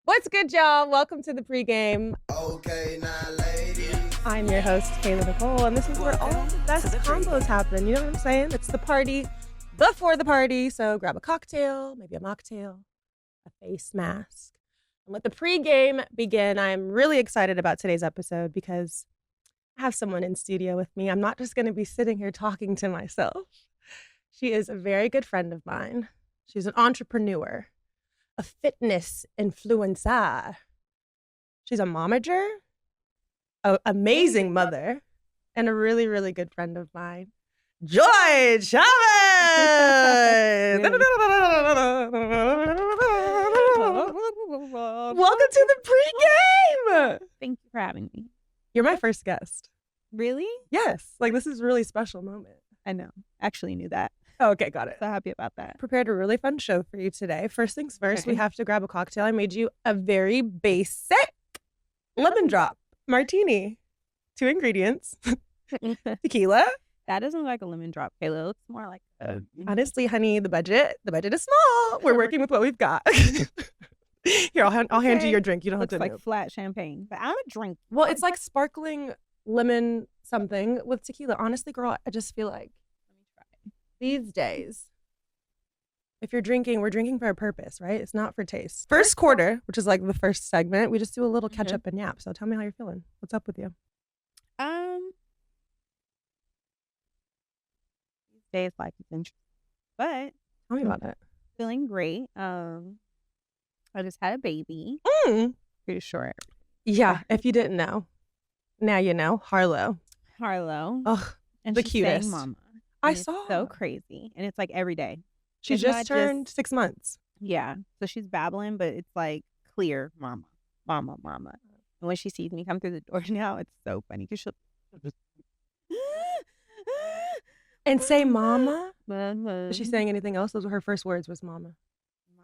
What's good, y'all? Welcome to the pregame. Okay, now, ladies. I'm your host, Kayla Nicole, and this is where all the best combos happen. You know what I'm saying? It's the party before the party. So grab a cocktail, maybe a mocktail, a face mask, and let the pregame begin. I'm really excited about today's episode because I have someone in studio with me. I'm not just going to be sitting here talking to myself. She is a very good friend of mine. She's an entrepreneur, a fitness influencer. She's a momager, an amazing mother, and a really, really good friend of mine, Joie Chavis. Welcome to the pregame. Thank you for having me. You're my first guest. Really? Yes, like this is a really special moment. I know. Actually knew that. Oh, okay, got it. So happy about that. Prepared a really fun show for you today. First things first, we have to grab a cocktail. I made you a very basic lemon drop martini. 2 ingredients. Tequila. That doesn't look like a lemon drop, Kayla. It looks more like Honestly, honey, the budget is small. We're working with what we've got. Here, I'll hand you your drink. You don't looks have to like move. flat champagne. But I'm a drink. Well, it's like sparkling lemon something with tequila. Honestly, girl, I just feel like these days, if you're drinking, we're drinking for a purpose, right? It's not for taste. First quarter, which is like the first segment, we just do a little catch up and yap. So tell me how you're feeling. What's up with you? These days life is interesting. But Tell me about it. feeling great. I just had a baby. Pretty sure. Yeah, if you didn't know, now you know. Harlow. Ugh. And the she's cutest. saying mama. I And it's saw. so crazy. And it's like every day. She It's just not turned 6 months. Yeah. So she's babbling, but it's like clear mama, mama, mama. And when she sees me come through the door now, it's so funny because she'll just And say mama? mama, Is she saying anything else? Those were her first words was mama.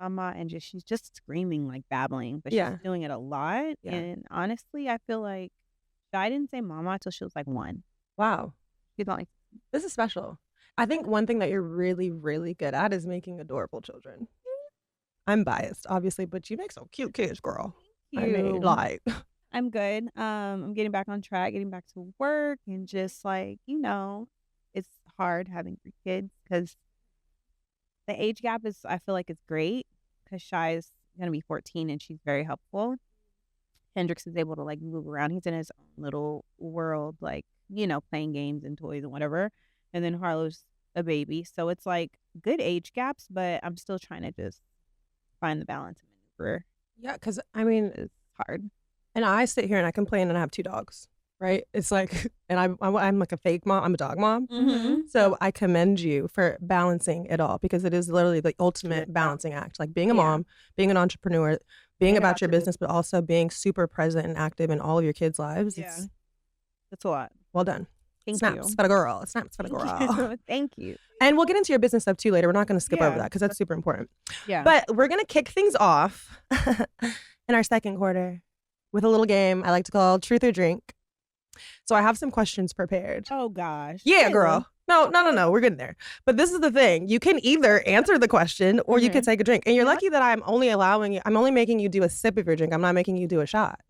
mama, and she's just screaming like babbling, but Yeah. she's doing it a lot. Yeah. And honestly, I feel like I didn't say mama until she was like 1. Wow. She's not like This is special. I think one thing that you're really, really good at is making adorable children. I'm biased, obviously, but you make some cute kids, girl. I mean, cute. like, I'm good. I'm getting back on track, getting back to work, and just like, it's hard having 3 kids because the age gap is, I feel like it's great because Shy is going to be 14 and she's very helpful. Hendrix is able to like move around. He's in his own little world, like, playing games and toys and whatever. And then Harlow's a baby. So it's like good age gaps, but I'm still trying to just find the balance and maneuver. yeah, because I mean, It's hard. and I sit here and I complain and I have 2 dogs, right? It's like, and I'm like a fake mom. I'm a dog mom. Mm-hmm. So I commend you for balancing it all because it is literally the ultimate balancing act. Like being a Yeah. mom, being an entrepreneur, being about your business, but also being super present and active in all of your kids' lives. Yeah. It's That's a lot. well done. Thank Snaps you. for the girl. Snaps for the girl. Thank you. And we'll get into your business stuff too later. We're not going to skip over Yeah. that because that's super important. Yeah. But we're going to kick things off in our second quarter with a little game I like to call Truth or Drink. So I have some questions prepared. Oh gosh. Yeah, Kayla. girl. No. We're getting there. But this is the thing. You can either answer the question or you could take a drink. And you're lucky that I'm only making you do a sip of your drink. I'm not making you do a shot.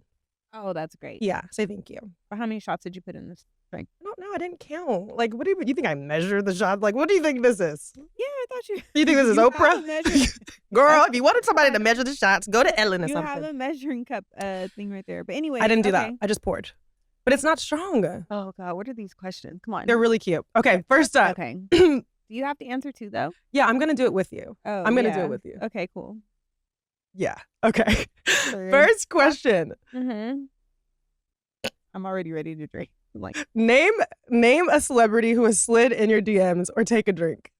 Oh, that's great. Yeah. Say thank you. But how many shots did you put in this drink? I don't know. I didn't count. Like, what do you think I measured the shots? Like, what do you think this is? Yeah, I thought you. You think this is You have Oprah? a measuring- Girl, if you wanted somebody to measure the shots, go to Ellen or You have something. a measuring cup thing right there. But anyway, I didn't do that. okay. I just poured. But it's not strong. Oh God, what are these questions? Come on. They're really cute. Okay, first up. Okay. Do you have to answer too, though? Yeah, I'm going to do it with you. Oh, I'm going to do yeah. it with you. Okay, cool. Yeah. Okay. Sure. First question. Mm-hmm. I'm already ready to drink. I'm like, Name a celebrity who has slid in your DMs or take a drink.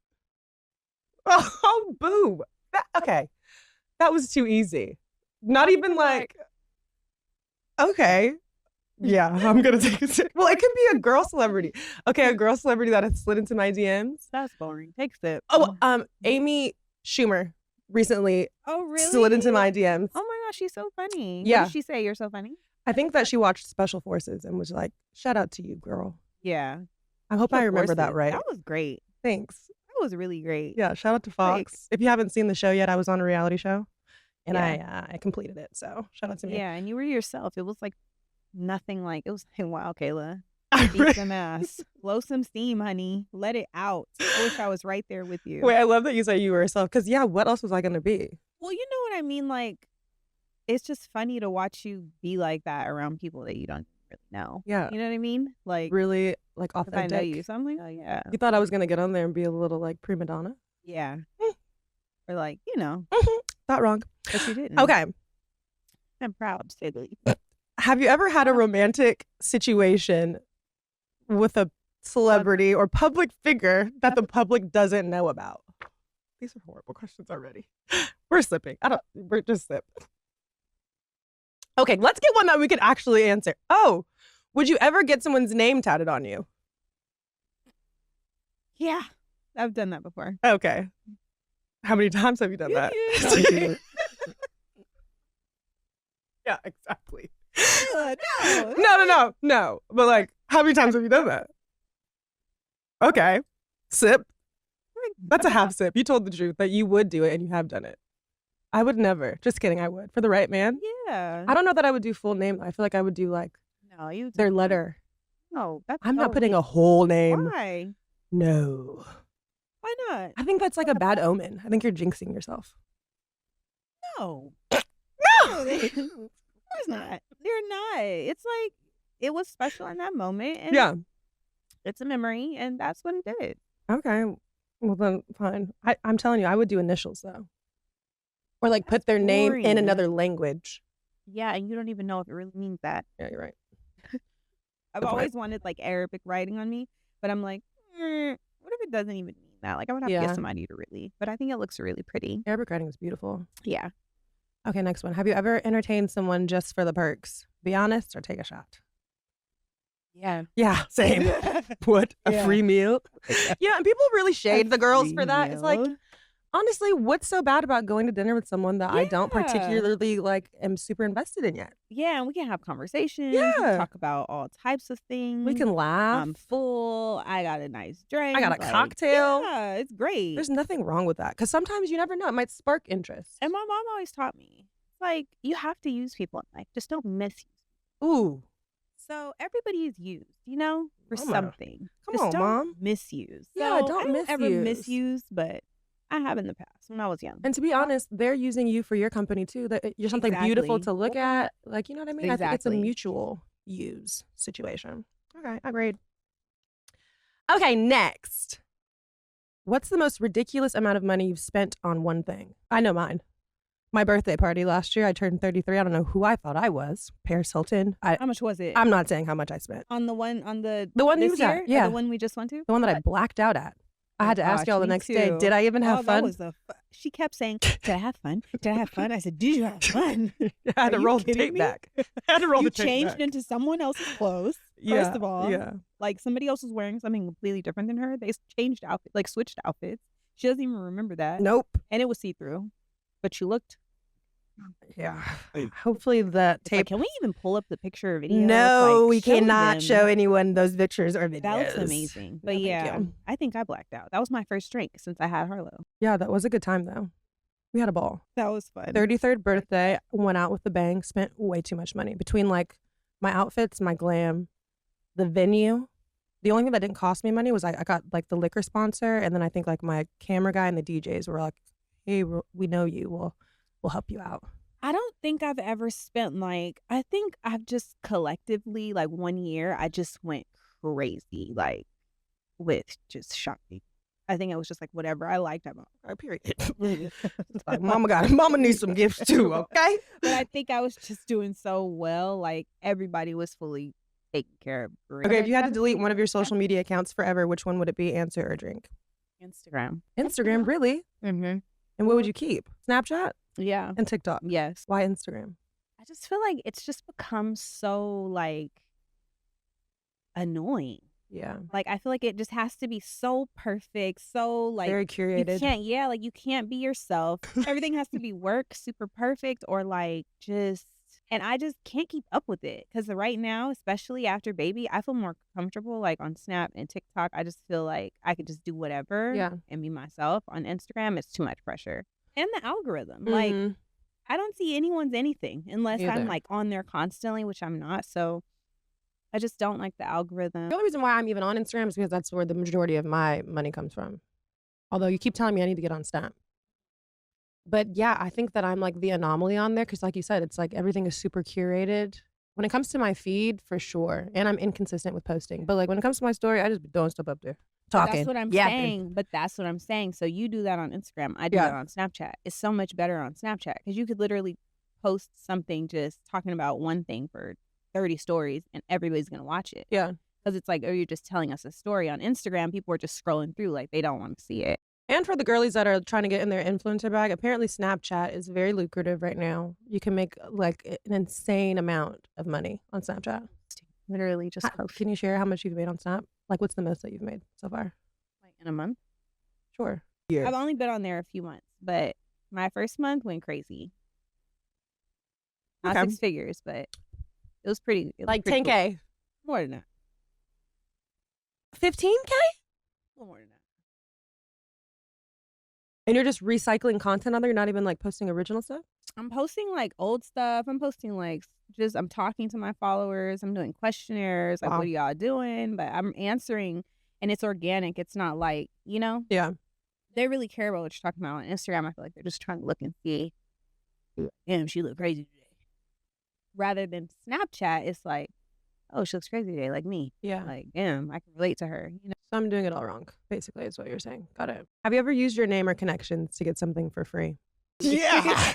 Oh, boo. Okay. That was too easy. Not even like, okay. Yeah, I'm going to take a sip. Well, it can be a girl celebrity. Okay, a girl celebrity that has slid into my DMs. that's boring. Take a sip. Oh, Amy Schumer recently Oh, really? slid into my DMs. Oh my gosh, she's so funny. Yeah. What did she say? You're so funny. I think that she watched Special Forces and was like, shout out to you, girl. Yeah. I hope I remember that Forces. right. That was great. Thanks. That was really great. Yeah, shout out to Fox. Thanks. If you haven't seen the show yet, I was on a reality show. And I completed it. So shout out to me. Yeah, and you were yourself. It was like nothing like, it was like, wow, Kayla. I Beat some ass. Blow some steam, honey. Let it out. I wish I was right there with you. Wait, I love that you say you were yourself. Because, yeah, what else was I going to be? Well, you know what I mean? Like, it's just funny to watch you be like that around people that you don't really know. Yeah. You know what I mean? Like, really, like, 'cause authentic. I know you. So I'm like, oh, yeah. You thought I was going to get on there and be a little, like, prima donna? Yeah. Or like, you know. Not wrong. But you didn't. Okay. I'm proud to say the least. Have you ever had a romantic situation with a celebrity or public figure that the public doesn't know about? These are horrible questions already. We're slipping. We're just sip. Okay, let's get one that we could actually answer. Oh, would you ever get someone's name tatted on you? Yeah. I've done that before. Okay. How many times have you done that? Yeah, exactly. No. But like, how many times have you done that? Okay. Sip. That's a half sip. You told the truth that you would do it and you have done it. I would never. Just kidding, I would. For the right man. Yeah. I don't know that I would do full name. I feel like I would do like their letter. No, that's I'm not putting a whole name. Why? No. Why not? I think that's like a bad omen. I think you're jinxing yourself. No. No! There's not. They're not. It's like, it was special in that moment. And Yeah. it's a memory, and that's what it did. Okay. Well, then fine. I'm telling you, I would do initials though. Or like put their name in boring. another language. Yeah, and you don't even know if it really means that. Yeah, you're right. I've Good point. always wanted like Arabic writing on me, but I'm like, what if it doesn't even mean that? Like, I would have to Yeah. get somebody to really, but I think it looks really pretty. Arabic writing is beautiful. Yeah. Okay, next one. Have you ever entertained someone just for the perks? Be honest or take a shot? Yeah. Yeah, same. What? A Yeah. free meal? Yeah, and people really shade the girls for that. It's like, honestly, what's so bad about going to dinner with someone that I don't Yeah. particularly like am super invested in yet? Yeah, and we can have conversations. We can Yeah. talk about all types of things. We can laugh. I'm full. I got a nice drink. I got a cocktail. Yeah, it's great. There's nothing wrong with that because sometimes you never know. It might spark interest. And my mom always taught me, it's like, you have to use people in life. Just don't misuse. Ooh. So everybody is used, you know, for Mama. something. Come Just on, don't Mom. misuse. Yeah, So don't I don't ever misuse. misuse, but I have in the past when I was young. And to be honest, they're using you for your company too. That you're something beautiful Exactly. to look at. Like, you know what I mean? I think it's a Exactly. mutual use situation. Okay, agreed. Okay, next. What's the most ridiculous amount of money you've spent on one thing? I know mine. My birthday party last year, I turned 33. I don't know who I thought I was. Paris Hilton. How much was it? I'm not saying how much I spent. On the one The one this you was year? at, yeah. The one we just went to? The one that I blacked out at. I had to ask gosh, y'all the me next day, too. did I even have That fun? was she kept saying, did I have fun? Did I have fun? I said, did you have fun? I had Are to you roll the kidding tape me? back. I had to roll You the tape changed back. into someone else's clothes, Yeah, first of all. yeah. Like, somebody else was wearing something completely different than her. They changed outfits, like switched outfits. She doesn't even remember that. Nope. And it was see-through. But you looked. Yeah. Hopefully that It's like, tape. can we even pull up the picture or video? It's No, like, we cannot them. show anyone those pictures or videos. That looks amazing. But No, thank yeah, you. I think I blacked out. That was my first drink since I had Harlow. Yeah, that was a good time though. We had a ball. That was fun. 33rd birthday, went out with the bang, spent way too much money between like my outfits, my glam, the venue. The only thing that didn't cost me money was I got like the liquor sponsor, and then I think like my camera guy and the DJs were like, "Hey, we know you. We'll help you out." I don't think I've ever spent I think I've just collectively, like 1 year, I just went crazy, like with just shopping. I think it was just like whatever I liked about period. It's like, Mama needs some gifts too, okay? But I think I was just doing so well, like everybody was fully taken care of. Okay, if you had to delete one of your social media accounts forever, which one would it be? Answer or drink? Instagram. Instagram, really? Mm-hmm. And what would you keep? Snapchat Yeah. and TikTok. Yes. Why Instagram? I just feel like it's just become so like annoying. Yeah. Like, I feel like it just has to be so perfect, so like Very you curated. can't, you can't be yourself. Everything has to be work super perfect or like just, and I just can't keep up with it because right now, especially after baby, I feel more comfortable like on Snap and TikTok. I just feel like I could just do whatever Yeah. and be myself. On Instagram, it's too much pressure. And the algorithm, like Mhm. I don't see anyone's anything unless I'm Either. like on there constantly, which I'm not. So I just don't like the algorithm. The only reason why I'm even on Instagram is because that's where the majority of my money comes from. Although you keep telling me I need to get on Snap. But yeah, I think that I'm like the anomaly on there because, like you said, it's like everything is super curated. When it comes to my feed, for sure. And I'm inconsistent with posting. But like when it comes to my story, I just be throwing stuff up there. Talking. That's what I'm yapping. saying. But that's what I'm saying. So you do that on Instagram. I do Yeah. that on Snapchat. It's so much better on Snapchat because you could literally post something just talking about one thing for 30 stories and everybody's going to watch it. Yeah. Because it's like, oh, you're just telling us a story. On Instagram, people are just scrolling through like they don't want to see it. And for the girlies that are trying to get in their influencer bag, apparently Snapchat is very lucrative right now. You can make like an insane amount of money on Snapchat. Literally just post Can you share how much you've made on Snap? Like what's the most that you've made so far? like in a month. Sure. I've only been on there a few months, but my first month went crazy. Not Okay. 6 figures, but it was pretty. It was Like pretty 10K. cool. More than that. 15K? A little more than that. And you're just recycling content on there? You're not even like posting original stuff? I'm posting like old stuff. I'm posting like just I'm talking to my followers. I'm doing questionnaires. Like, Wow. what are y'all doing? But I'm answering, and it's organic. It's not like, you know, Yeah. they really care about what you're talking about on Instagram. I feel like they're just trying to look and see, damn, she looked crazy today. Rather than Snapchat, it's like, oh, she looks crazy today, like me. Yeah. Like, damn, I can relate to her. You know, So I'm doing it all wrong, basically, is what you're saying. Got it. Have you ever used your name or connections to get something for free? Yeah.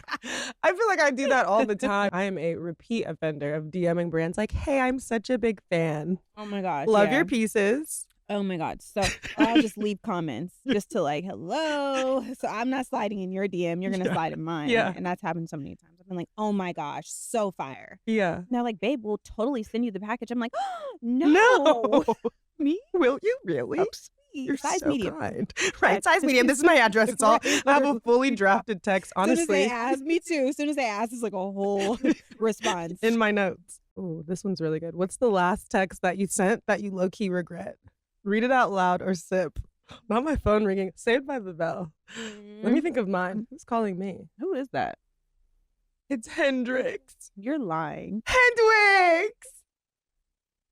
I feel like I do that all the time. I am a repeat offender of DMing brands like, hey, I'm such a big fan. oh my gosh, Love yeah. your pieces. Oh my God. So I'll just leave comments just to like, hello. So I'm not sliding in your DM. You're going to slide in mine. Yeah. And that's happened so many times. I've been like, oh my gosh, so fire. Yeah. And they're like, babe, we'll totally send you the package. I'm like, oh, no. No. Me? Will you really? Oh, sweet. You're Size so medium. kind. Right, size medium. This is my address. It's all. I have a fully drafted text, As soon as honestly, they ask, me too. As soon as they ask, it's like a whole response. in my notes. Oh, this one's really good. What's the last text that you sent that you low-key regret? Read it out loud or sip. Not my phone ringing. Saved by the bell. Let me think of mine. Who's calling me? Who is that? It's Hendrix. You're lying. Hendrix!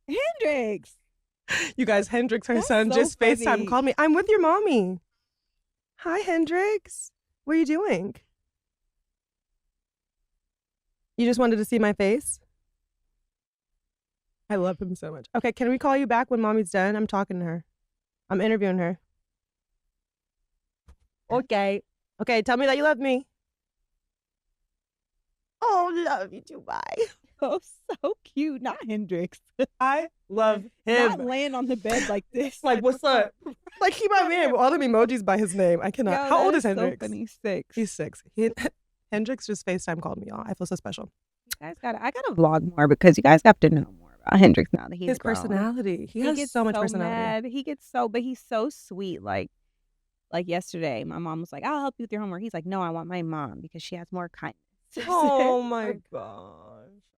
Hendrix. You guys, Hendrix, her That's son, so just funny. FaceTime called me. I'm with your mommy. Hi, Hendrix. What are you doing? You just wanted to see my face? I love him so much. Okay, can we call you back when mommy's done? I'm talking to her. I'm interviewing her. Okay. Okay, tell me that you love me. Oh, love you too. Bye. Oh, so cute. Not Hendrix. I love Not him. laying on the bed like this. Like, what's up? Like, he my man with all them emojis by his name. I cannot. Yo, How that old is Hendrix? So funny. 6. He's 6. Hendrix just FaceTime called me, y'all. I feel so special. You guys I gotta vlog more because you guys have to know more about Hendrix now that he's His grown. personality. He has gets so much personality. Mad. He gets so, but he's so sweet. Like yesterday, my mom was like, "I'll help you with your homework." He's like, "No, I want my mom because she has more kindness." Oh my gosh.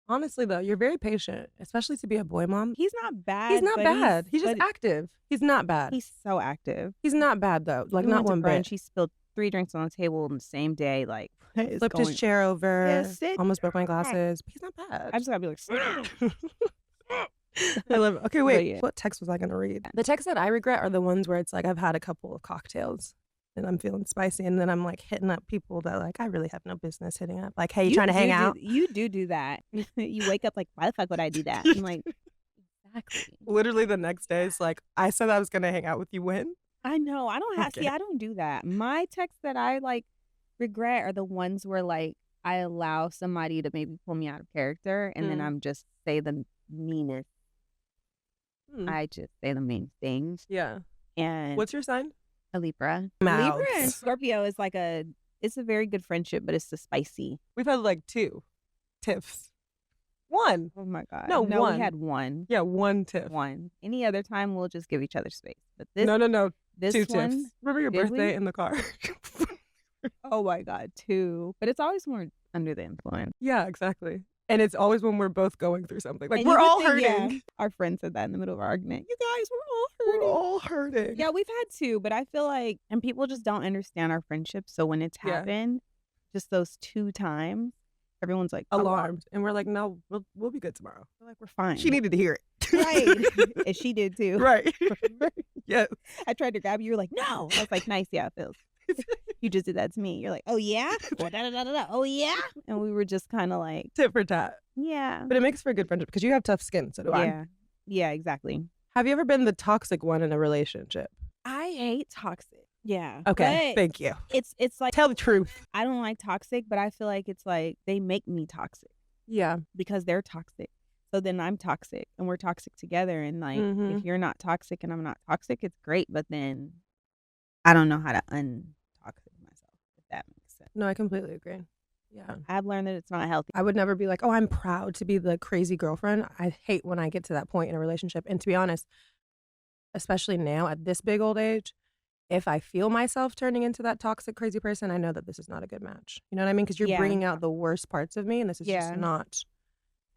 Honestly, though, you're very patient, especially to be a boy mom. He's not bad. He's not but bad. He's just but active. He's not bad. He's so active. He's not bad, though. Like, We not went to one brunch. bit. He spilled 3 drinks on the table on the same day. Like, what is Flipped going his chair over. Yeah, sit Almost broke my glasses. He's not bad. I just gotta be like, "Sit down." I love it. Okay, wait. yeah. What text was I going to read? The texts that I regret are the ones where it's like I've had a couple of cocktails and I'm feeling spicy. And then I'm like hitting up people that like I really have no business hitting up. Like, hey, you trying to hang out? You do that. You wake up like, why the fuck would I do that? I'm like, exactly. Literally the next day, it's like, I said I was going to hang out with you when? I know. I don't have. Okay. See, I don't do that. My texts that I like regret are the ones where like I allow somebody to maybe pull me out of character, and then I'm just say the meanest. I just say the mean things. Yeah. And What's your sign? a Libra. Mouths. Libra and Scorpio is like it's a very good friendship, but it's the spicy. We've had like 2 tiffs. 1. Oh my god. No, we 1. had one. Yeah, 1 tiff. One. Any other time we'll just give each other space. But this No. this 2 one, tiffs. Remember your did we? birthday in the car? oh my god, 2. But it's always more under the influence. Yeah, exactly. And it's always when we're both going through something. Like, And we're you would all think, hurting. yeah, our friend said that in the middle of our argument. You guys, we're all hurting. We're all hurting. Yeah, we've had 2, but I feel like, and people just don't understand our friendship. So when it's Yeah. happened, just those 2 times, everyone's like Alarmed. And we're like, no, we'll be good tomorrow. We're like, we're fine. She needed to hear it. Right. And she did too. Right. Yes. I tried to grab you. You're like, no. I was like, nice. Yeah, it feels. You just did that to me. You're like, oh, yeah? Or da, da, da, da, da. Oh, yeah? And we were just kind of like, Tit for tat. yeah. But it makes for a good friendship because you have tough skin. So do I. Yeah. Yeah, exactly. Have you ever been the toxic one in a relationship? I hate toxic. Yeah. Okay. But Thank you. it's like, Tell the truth. I don't like toxic, but I feel like it's like they make me toxic Yeah. because they're toxic. So then I'm toxic and we're toxic together. And like, if you're not toxic and I'm not toxic, it's great. But then I don't know how to untoxic myself, if that makes sense. No, I completely agree. Yeah. I've learned that it's not healthy. I would never be like, oh, I'm proud to be the crazy girlfriend. I hate when I get to that point in a relationship. And to be honest, especially now at this big old age, if I feel myself turning into that toxic, crazy person, I know that this is not a good match. You know what I mean? Because you're bringing out the worst parts of me, and this is just not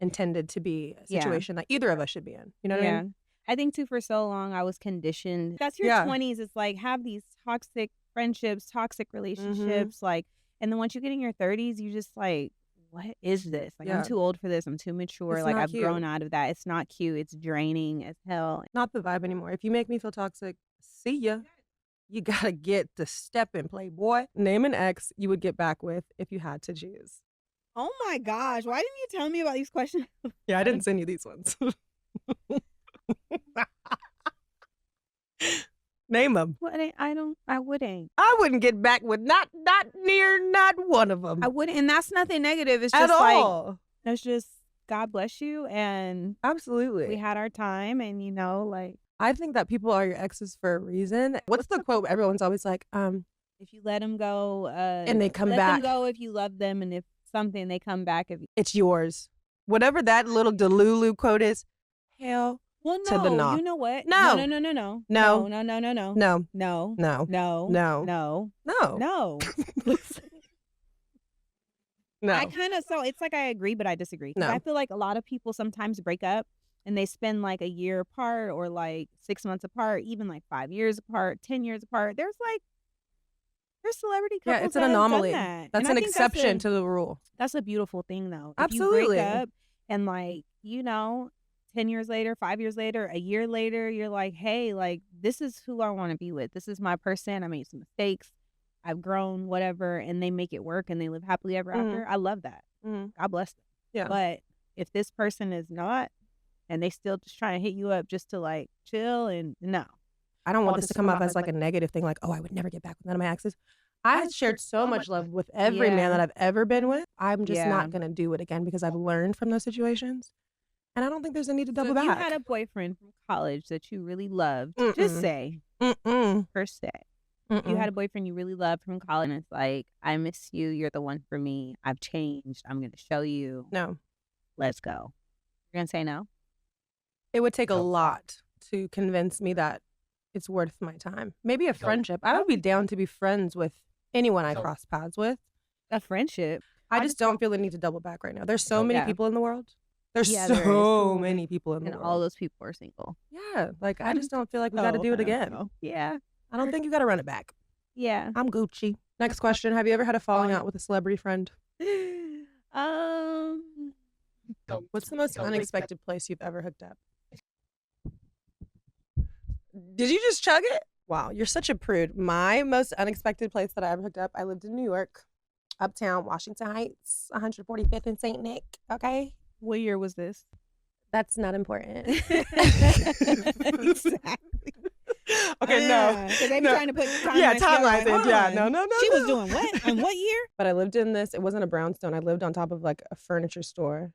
intended to be a situation that either of us should be in. You know what I mean? I think too, for so long I was conditioned. That's your 20s. It's like have these toxic friendships, toxic relationships, like, and then once you get in your 30s, you just like, what is this? Like, I'm too old for this. I'm too mature. It's like, not I've cute. grown out of that. It's not cute. It's draining as hell. Not the vibe anymore. If you make me feel toxic, see ya. You gotta get to step in, playboy. Name an ex you would get back with if you had to choose. Oh my gosh. Why didn't you tell me about these questions? Yeah, I didn't send you these ones. Name them. I wouldn't. I wouldn't get back with not one of them. I wouldn't. And that's nothing negative. It's At just all. like, it's just God bless you. And Absolutely. we had our time and, you know, like. I think that people are your exes for a reason. What's the quote? Everyone's always like, if you let them go, and they come back. Let them go if you love them, and if something, they come back. If it's yours. Whatever that little Delulu quote is, hell to the no. You know what? No. No. No. No. No. No. No. No. No. No. No. No. No. I kind of, so it's like I agree, but I disagree. No. I feel like a lot of people sometimes break up and they spend like a year apart or like 6 months apart, even like 5 years apart, 10 years apart. There's celebrity couples. Yeah, it's an anomaly. That. That's an exception to the rule. That's a beautiful thing, though. Absolutely. If you break up and like, you know, 10 years later, 5 years later, a year later, you're like, hey, like, this is who I want to be with. This is my person. I made some mistakes. I've grown, whatever, and they make it work and they live happily ever after. I love that. God bless them. Yeah. But if this person is not, and they still just trying to hit you up just to like chill, and no. I don't want this to come off as like a negative thing, like, oh, I would never get back with none of my exes. I shared so much love with every man that I've ever been with. I'm just not going to do it again because I've learned from those situations. And I don't think there's a need to double back. If you had a boyfriend from college that you really loved, just say, per se. If you had a boyfriend you really loved from college and it's like, I miss you, you're the one for me, I've changed, I'm going to show you. No. Let's go. You're going to say no? It would take a lot to convince me that it's worth my time. Maybe a friendship. I would be down to be friends with anyone I cross paths with. A friendship? I just don't feel the need to double back right now. There's so many people in the world. There's so many people in the world. And all those people are single. Yeah. Like, I just don't feel like we got to do it again. Yeah. I don't think you got to run it back. Yeah. I'm Gucci. Next question. Have you ever had a falling out with a celebrity friend? What's the most unexpected place you've ever hooked up? Did you just chug it? Wow, you're such a prude. My most unexpected place that I ever hooked up, I lived in New York, uptown, Washington Heights, 145th and St. Nick, okay? What year was this? That's not important. Exactly. Okay, no. Because they be trying to put timelines. Yeah, timelines. Yeah, no. She was doing what? And what year? But I lived in this, it wasn't a brownstone. I lived on top of like a furniture store.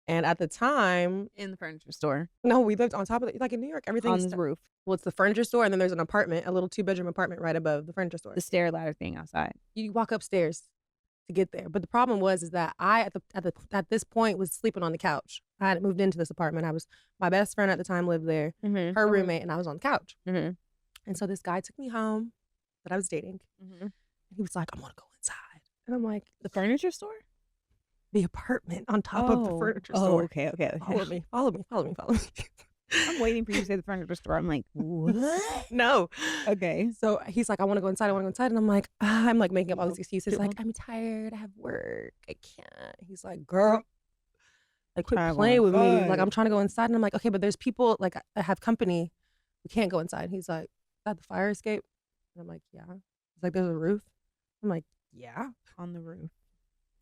And at the time. In the furniture store. No, we lived on top of it. Like in New York, everything's on the roof. Well, it's the furniture store, and then there's an apartment, a little 2-bedroom apartment right above the furniture store. The stair ladder thing outside. You walk upstairs to get there. But the problem is that I at this point was sleeping on the couch. I hadn't moved into this apartment. My best friend at the time lived there, her roommate, and I was on the couch. And so this guy took me home that I was dating. He was like, "I want to go inside," and I'm like, "The furniture store." The apartment on top of the furniture store. Okay. Follow me. I'm waiting for you to say the furniture store. I'm like, what? No. Okay. So he's like, I want to go inside. And I'm like, I'm like making up all these excuses. Like, I'm tired. I have work. I can't. He's like, girl, like quit playing with me. Like, I'm trying to go inside. And I'm like, okay, but there's people, like I have company. We can't go inside. He's like, is that the fire escape? And I'm like, yeah. He's like, there's a roof. I'm like, yeah. On the roof.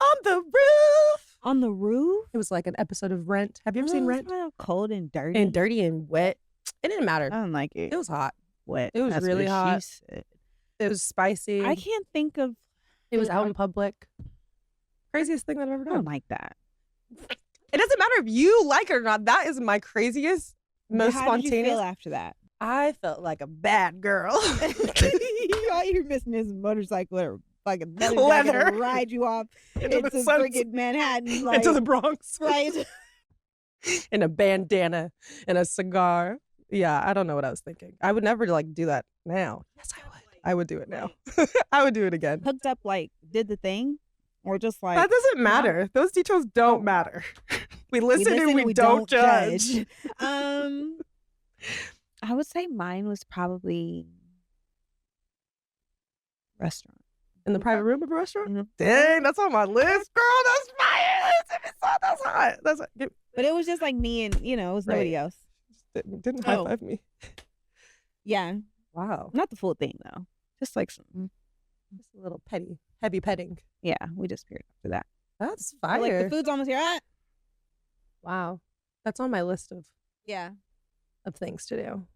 On the roof. On the roof? It was like an episode of Rent. Have you ever seen Rent? Cold and dirty. And dirty and wet. It didn't matter. I don't like it. It was hot. Wet. It was That's really what hot. She said. It was spicy. I can't think of. It was out in public. Craziest thing that I've ever I done. don't like that. It doesn't matter if you like it or not. That is my craziest, most How spontaneous. did you feel after that? I felt like a bad girl. You're missing his motorcycle or like a leather to ride you off into into friggin' Manhattan, like, into the Bronx, right? In a bandana and a cigar. Yeah, I don't know what I was thinking. I would never like do that now. Yes, I would. I would do it now. I would do it again. Hooked up, like, did the thing, or just like that doesn't matter. Those details don't matter. We listen and we don't judge. I would say mine was probably restaurant. In the private room of a restaurant? Mm-hmm. Dang, that's on my list, girl. That's fire. That's hot. That's hot. But it was just like me and, it was nobody else. Didn't high five me. Yeah. Wow. Not the full thing, though. Just like some. Just a little heavy petting. Yeah, we just paired after that. That's fire. Like, the food's almost here. Ah! Wow. That's on my list of things to do.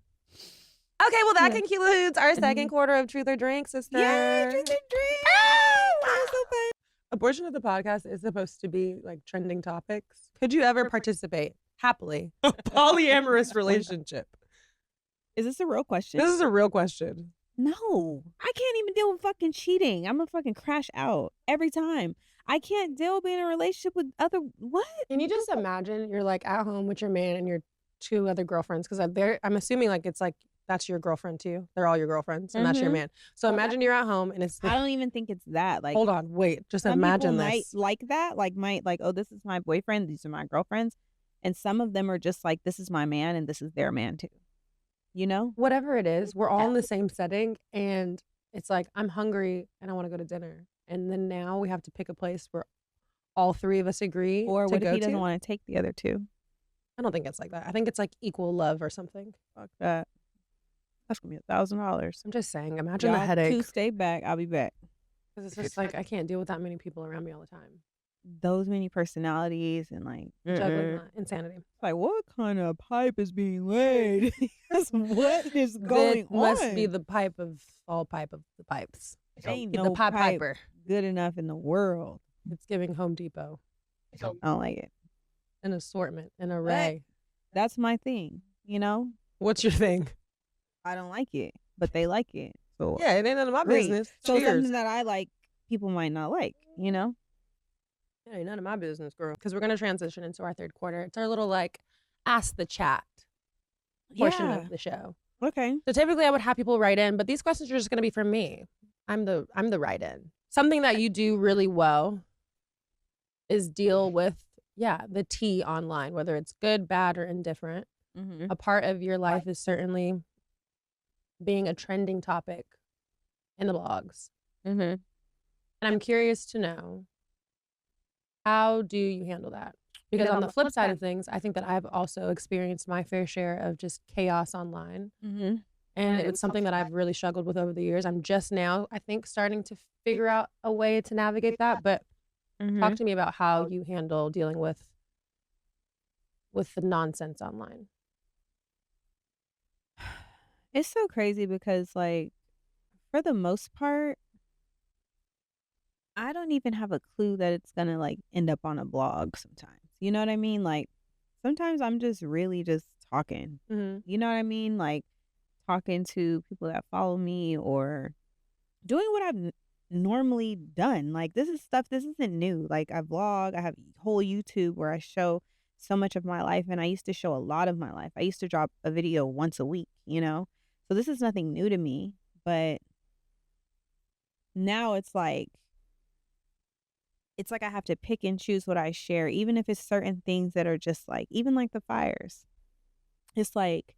Okay, well, that concludes our second quarter of Truth or Drink, sister. Yay, Truth or Drink! Oh, that was so fun. A portion of the podcast is supposed to be like trending topics. Could you ever participate happily in a polyamorous relationship? Is this a real question? This is a real question. No, I can't even deal with fucking cheating. I'm gonna fucking crash out every time. I can't deal with being in a relationship with other. What? Can you just imagine you're like at home with your man and your two other girlfriends? Because I'm assuming like it's like that's your girlfriend too. They're all your girlfriends and that's your man. So imagine you're at home and it's. I don't even think it's that. Like, hold on, wait. Just some imagine people this. might like that. Like, oh, this is my boyfriend. These are my girlfriends, and some of them are just like, this is my man and this is their man too. Whatever it is, we're all in the same setting, and it's like I'm hungry and I want to go to dinner, and then now we have to pick a place where all three of us agree. Or to what go if he doesn't to? want to take the other two? I don't think it's like that. I think it's like equal love or something. Fuck that. That's gonna be $1,000. I'm just saying. Imagine the headache. Two stay back. I'll be back. Because it's just like I can't deal with that many people around me all the time. Those many personalities and like Juggling that insanity. Like, what kind of pipe is being laid? What is going on? Must be the pipe of all pipe of the pipes. Ain't Get no the pipe piper. good enough in the world. It's giving Home Depot. I don't like it. An assortment, an array. That's my thing. What's your thing? I don't like it, but they like it. So yeah, it ain't none of my business. So Cheers. something that I like, people might not like. It ain't none of my business, girl. Because we're gonna transition into our third quarter. It's our little like ask the chat portion of the show. Okay. So typically I would have people write in, but these questions are just gonna be from me. I'm the write in. Something that you do really well is deal with the tea online, whether it's good, bad, or indifferent. Mm-hmm. A part of your life is certainly being a trending topic in the blogs. Mm-hmm. And I'm curious to know, how do you handle that? Because on the flip side of things, I think that I've also experienced my fair share of just chaos online. Mm-hmm. And it's something that I've really struggled with over the years. I'm just now, I think, starting to figure out a way to navigate that. But talk to me about how you handle dealing with the nonsense online. It's so crazy because, like, for the most part, I don't even have a clue that it's gonna like end up on a blog sometimes. You know what I mean? Like, sometimes I'm just really just talking. Mm-hmm. You know what I mean? Like, talking to people that follow me or doing what I've normally done. Like, this isn't new. Like, I vlog, I have whole YouTube where I show so much of my life, and I used to show a lot of my life. I used to drop a video once a week, So this is nothing new to me, but now it's like I have to pick and choose what I share, even if it's certain things that are just like, even like the fires. It's like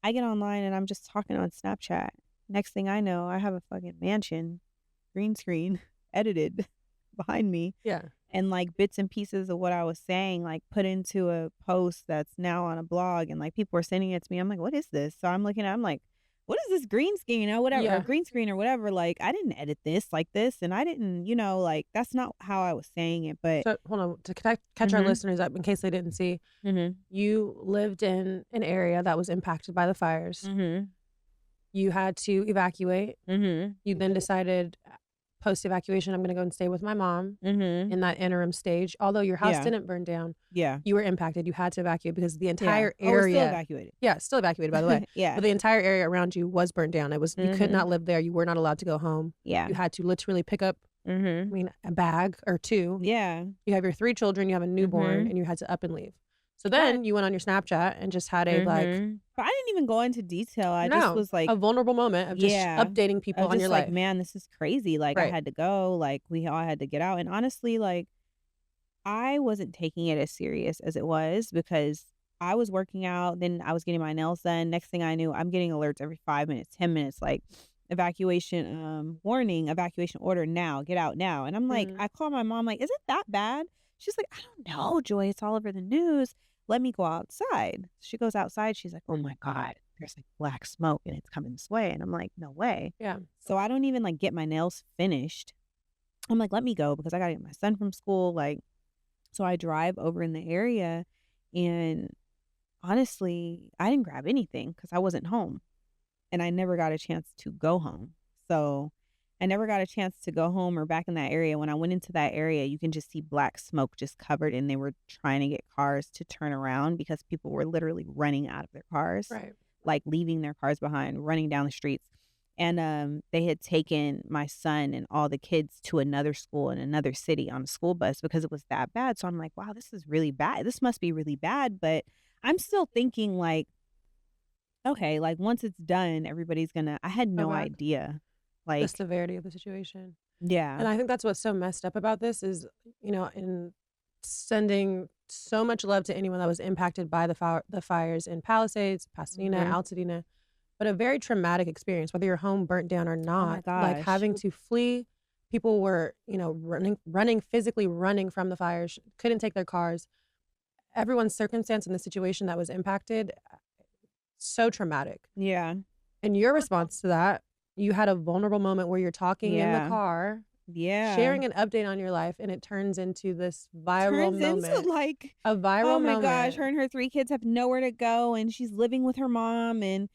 I get online and I'm just talking on Snapchat. Next thing I know, I have a fucking mansion, green screen, edited behind me. Yeah. And like bits and pieces of what I was saying, like put into a post that's now on a blog, and like people are sending it to me. I'm like, what is this? So I'm looking at, I'm like, what is this green screen or whatever, or Yeah. green screen or whatever? Like, I didn't edit this like this, and I didn't, like that's not how I was saying it. But So hold on, to catch our listeners up in case they didn't see, you lived in an area that was impacted by the fires. You had to evacuate. You then decided post-evacuation, I'm going to go and stay with my mom in that interim stage. Although your house didn't burn down, you were impacted. You had to evacuate because the entire area. Oh, we're still evacuated. Yeah, still evacuated, by the way. But the entire area around you was burned down. It was you could not live there. You were not allowed to go home. Yeah. You had to literally pick up, I mean, a bag or two. Yeah. You have your 3 children, you have a newborn, and you had to up and leave. So then you went on your Snapchat and just had a But I didn't even go into detail. I just was like a vulnerable moment of just updating people on your life. Man, this is crazy. Like I had to go. Like we all had to get out. And honestly, like I wasn't taking it as serious as it was because I was working out. Then I was getting my nails done. Next thing I knew, I'm getting alerts every 5 minutes, 10 minutes, like evacuation warning, evacuation order now, get out now. And I'm like, I call my mom, like, is it that bad? She's like, I don't know, Joy. It's all over the news. Let me go outside. She goes outside. She's like, oh my God, there's like black smoke and it's coming this way. And I'm like, no way. Yeah. So I don't even like get my nails finished. I'm like, let me go because I got to get my son from school. Like, so I drive over in the area and honestly, I didn't grab anything because I wasn't home and I never got a chance to go home. So I never got a chance to go home or back in that area. When I went into that area, you can just see black smoke just covered and they were trying to get cars to turn around because people were literally running out of their cars, like leaving their cars behind, running down the streets. And they had taken my son and all the kids to another school in another city on a school bus because it was that bad. So I'm like, wow, this is really bad. This must be really bad. But I'm still thinking like, okay, like once it's done, everybody's gonna, I had no idea. Like the severity of the situation. Yeah. And I think that's what's so messed up about this is, in sending so much love to anyone that was impacted by the fires in Palisades, Pasadena, Altadena, but a very traumatic experience, whether your home burnt down or not. Like having to flee. People were, physically running from the fires, couldn't take their cars. Everyone's circumstance in the situation that was impacted, so traumatic. Yeah. And your response to that, you had a vulnerable moment where you're talking in the car, sharing an update on your life, and it turns into this viral moment. Into like a viral moment. Oh my gosh, her and her 3 kids have nowhere to go, and she's living with her mom, and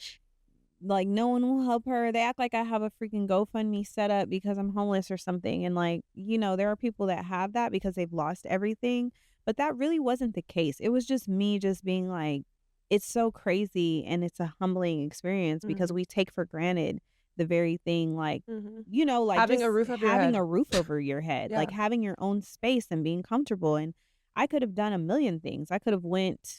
like no one will help her. They act like I have a freaking GoFundMe set up because I'm homeless or something, and like there are people that have that because they've lost everything, but that really wasn't the case. It was just me just being like, it's so crazy, and it's a humbling experience because we take for granted the very thing, like like having a roof over your head, like having your own space and being comfortable. And I could have done a million things. I could have went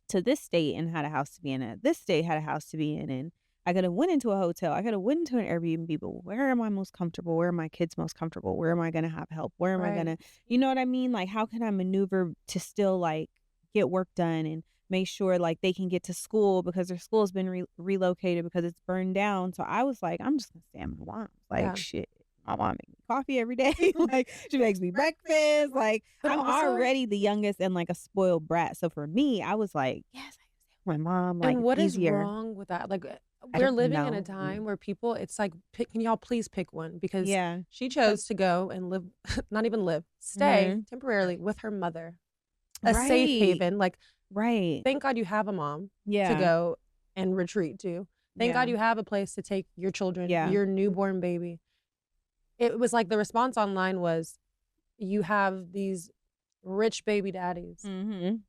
to this state and had a house to be in, at this state had a house to be in, and I could have went into a hotel, I could have went into an Airbnb. But where am I most comfortable? Where are my kids most comfortable? Where am I gonna have help? Where am I gonna, you know what I mean? Like, how can I maneuver to still like get work done and make sure like they can get to school because their school has been relocated because it's burned down. So I was like, I'm just gonna stay at my mom's. Like shit, my mom makes me coffee every day. Like she makes me breakfast. Like but I'm already the youngest and like a spoiled brat. So for me, I was like, yes, I can stay with my mom. Like, and what is easier. wrong with that? Like we're living in a time where people, it's like, can y'all please pick one? Because she chose to go and live, not even live, stay temporarily with her mother, a safe haven. Like. Thank God you have a mom to go and retreat to. Thank God you have a place to take your children, your newborn baby. It was like the response online was, you have these rich baby daddies.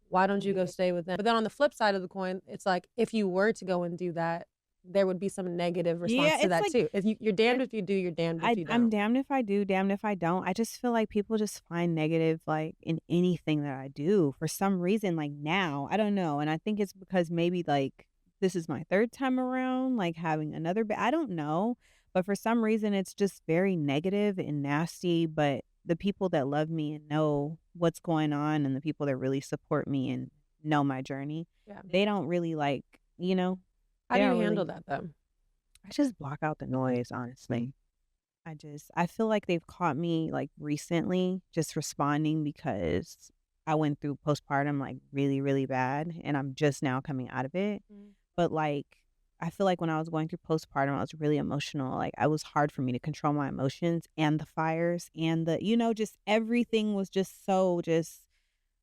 Why don't you go stay with them? But then on the flip side of the coin, it's like, if you were to go and do that, there would be some negative response to that like, too. If you're damned if you do, you're damned if you don't. I'm damned if I do, damned if I don't. I just feel like people just find negative like in anything that I do for some reason. Like now, I don't know, and I think it's because maybe like this is my 3rd time around, like having another. I don't know, but for some reason, it's just very negative and nasty. But the people that love me and know what's going on, and the people that really support me and know my journey. Yeah. They don't really like, you know. How they do you don't handle really- that though? I just block out the noise, honestly. I feel like they've caught me like recently just responding because I went through postpartum like really, really bad and I'm just now coming out of it. But like, I feel like when I was going through postpartum, I was really emotional. Like, it was hard for me to control my emotions and the fires and the, just everything was just so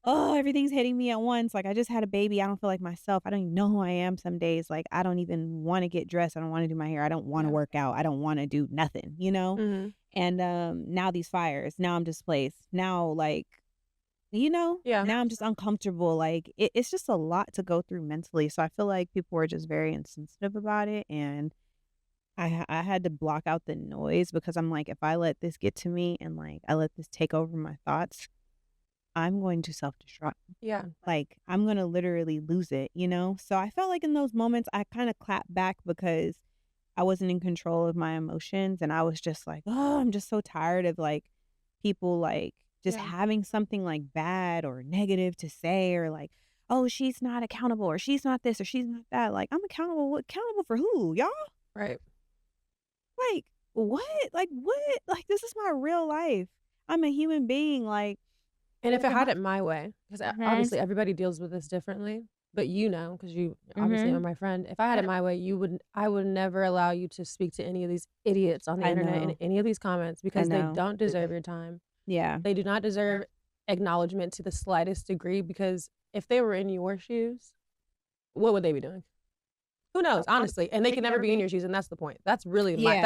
everything's hitting me at once. Like, I just had a baby. I don't feel like myself. I don't even know who I am some days. Like, I don't even want to get dressed. I don't want to do my hair. I don't want to work out. I don't want to do nothing, And now these fires. Now I'm displaced. Now, like, now I'm just uncomfortable. Like, it's just a lot to go through mentally. So I feel like people were just very insensitive about it. And I had to block out the noise because I'm like, if I let this get to me and like I let this take over my thoughts, I'm going to self-destruct. Yeah. Like, I'm going to literally lose it, So I felt like in those moments, I kind of clapped back because I wasn't in control of my emotions. And I was just like, oh, I'm just so tired of like people like just having something like bad or negative to say or like, oh, she's not accountable or she's not this or she's not that. Like, I'm accountable. Accountable for who, y'all? Right. Like, what? Like, what? Like, this is my real life. I'm a human being. Like, and if I had it my way, because obviously everybody deals with this differently, but because you obviously are my friend. If I had it my way, I would never allow you to speak to any of these idiots on the internet in any of these comments because they don't deserve your time. Yeah. They do not deserve acknowledgement to the slightest degree because if they were in your shoes, what would they be doing? Who knows, honestly, and they can never be in your shoes, and that's the point. That's really the bottom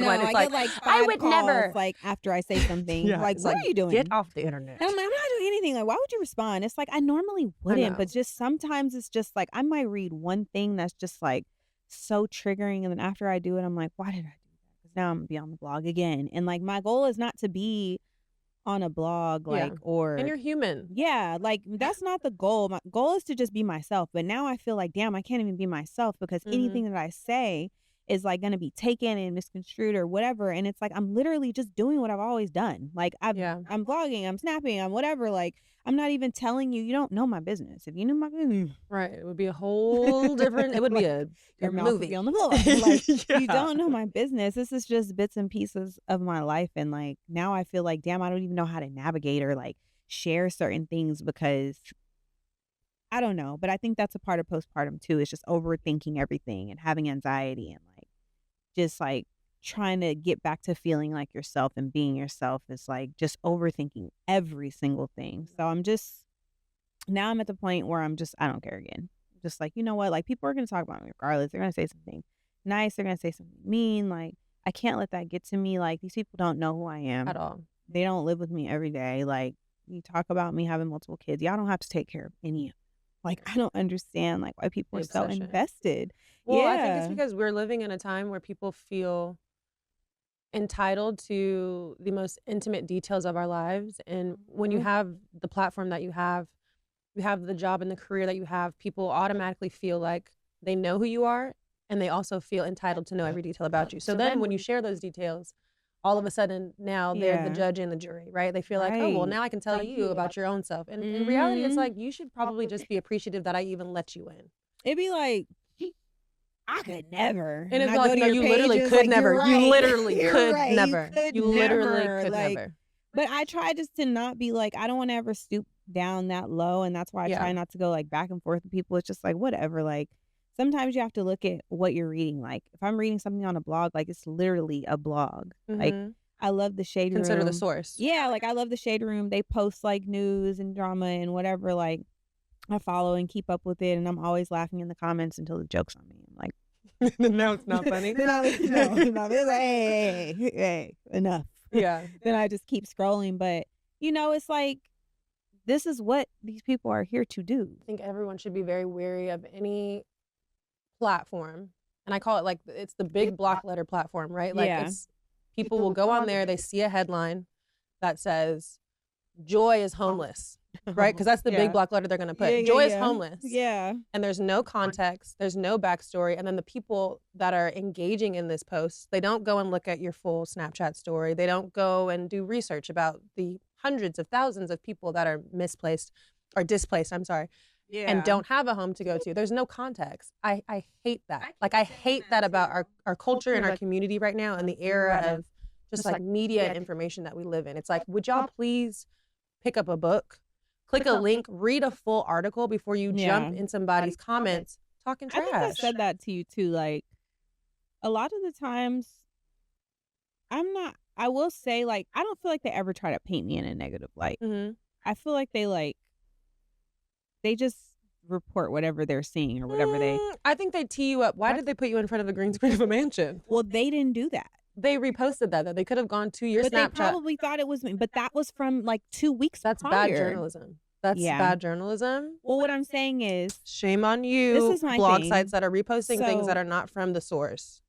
line. It's I get I would calls, never. Like after I say something, like, what are you doing? Get off the internet. And I'm not doing anything. Like, why would you respond? It's like I normally wouldn't, but just sometimes it's just like I might read one thing that's just like so triggering, and then after I do it, I'm like, why did I do that? Because now I'm gonna be on the blog again, and like my goal is not to be on a blog, like, and you're human. Yeah, like that's not the goal. My goal is to just be myself. But now I feel like, damn, I can't even be myself because anything that I say is like going to be taken and misconstrued or whatever. And it's like, I'm literally just doing what I've always done. Like I'm vlogging, I'm snapping, I'm whatever. Like I'm not even telling you, you don't know my business. If you knew my business. Right. It would be a whole different, it would be a your mouth movie. would be on the floor. Like you don't know my business. This is just bits and pieces of my life. And like, now I feel like, damn, I don't even know how to navigate or like share certain things because I don't know. But I think that's a part of postpartum too. It's just overthinking everything and having anxiety and like, just like trying to get back to feeling like yourself and being yourself is like just overthinking every single thing. So now I'm at the point where I don't care again. Just like, you know what? Like people are going to talk about me regardless. They're going to say something nice. They're going to say something mean. Like I can't let that get to me. Like these people don't know who I am at all. They don't live with me every day. Like you talk about me having multiple kids. Y'all don't have to take care of any of them. Like I don't understand like why people are so invested. Well, I think it's because we're living in a time where people feel entitled to the most intimate details of our lives. And when you have the platform that you have the job and the career that you have, people automatically feel like they know who you are and they also feel entitled to know every detail about you. So then when you share those details, all of a sudden now they're the judge and the jury, right? They feel like, oh, well, now I can tell you about your own self. And in reality, it's like, you should probably just be appreciative that I even let you in. It'd be like, I could never. And it's like, no, you literally could never. You literally could never. You literally could never. But I try just to not be like, I don't want to ever stoop down that low. And that's why I try not to go like back and forth with people. It's just like, whatever. Like sometimes you have to look at what you're reading. Like if I'm reading something on a blog, like it's literally a blog. Like I love the Shade Room. Consider the source. Yeah. Like I love the Shade Room. They post like news and drama and whatever. Like I follow and keep up with it. And I'm always laughing in the comments until the joke's on me. I'm like, no, it's not funny. Then it's like, hey, enough. Yeah. Then I just keep scrolling. But, it's like, this is what these people are here to do. I think everyone should be very wary of any platform. And I call it like, it's the big block letter platform, right? Like it's, people will go on there, they see a headline that says, Joy is homeless. Right? Because that's the big block letter they're going to put. Joy is homeless. Yeah. And there's no context. There's no backstory. And then the people that are engaging in this post, they don't go and look at your full Snapchat story. They don't go and do research about the hundreds of thousands of people that are misplaced or displaced. I'm sorry. and don't have a home to go to. There's no context. I hate that. Like, I hate that about our culture and our community right now and the era of just like media and information that we live in. It's like, would y'all please pick up a book, click a link, read a full article before you jump in somebody's comments talking trash. I think I said that to you too. Like, a lot of the times, I will say, like, I don't feel like they ever try to paint me in a negative light. I feel like they just report whatever they're seeing or whatever I think they tee you up. Why did they put you in front of a green screen of a mansion? Well, they didn't do that. They reposted that, though. They could have gone to your Snapchat. They probably thought it was me, but that was from like 2 weeks That's prior. bad journalism. That's bad journalism. Well, what I'm saying is, shame on you, this is my blog thing. sites that are reposting things that are not from the source.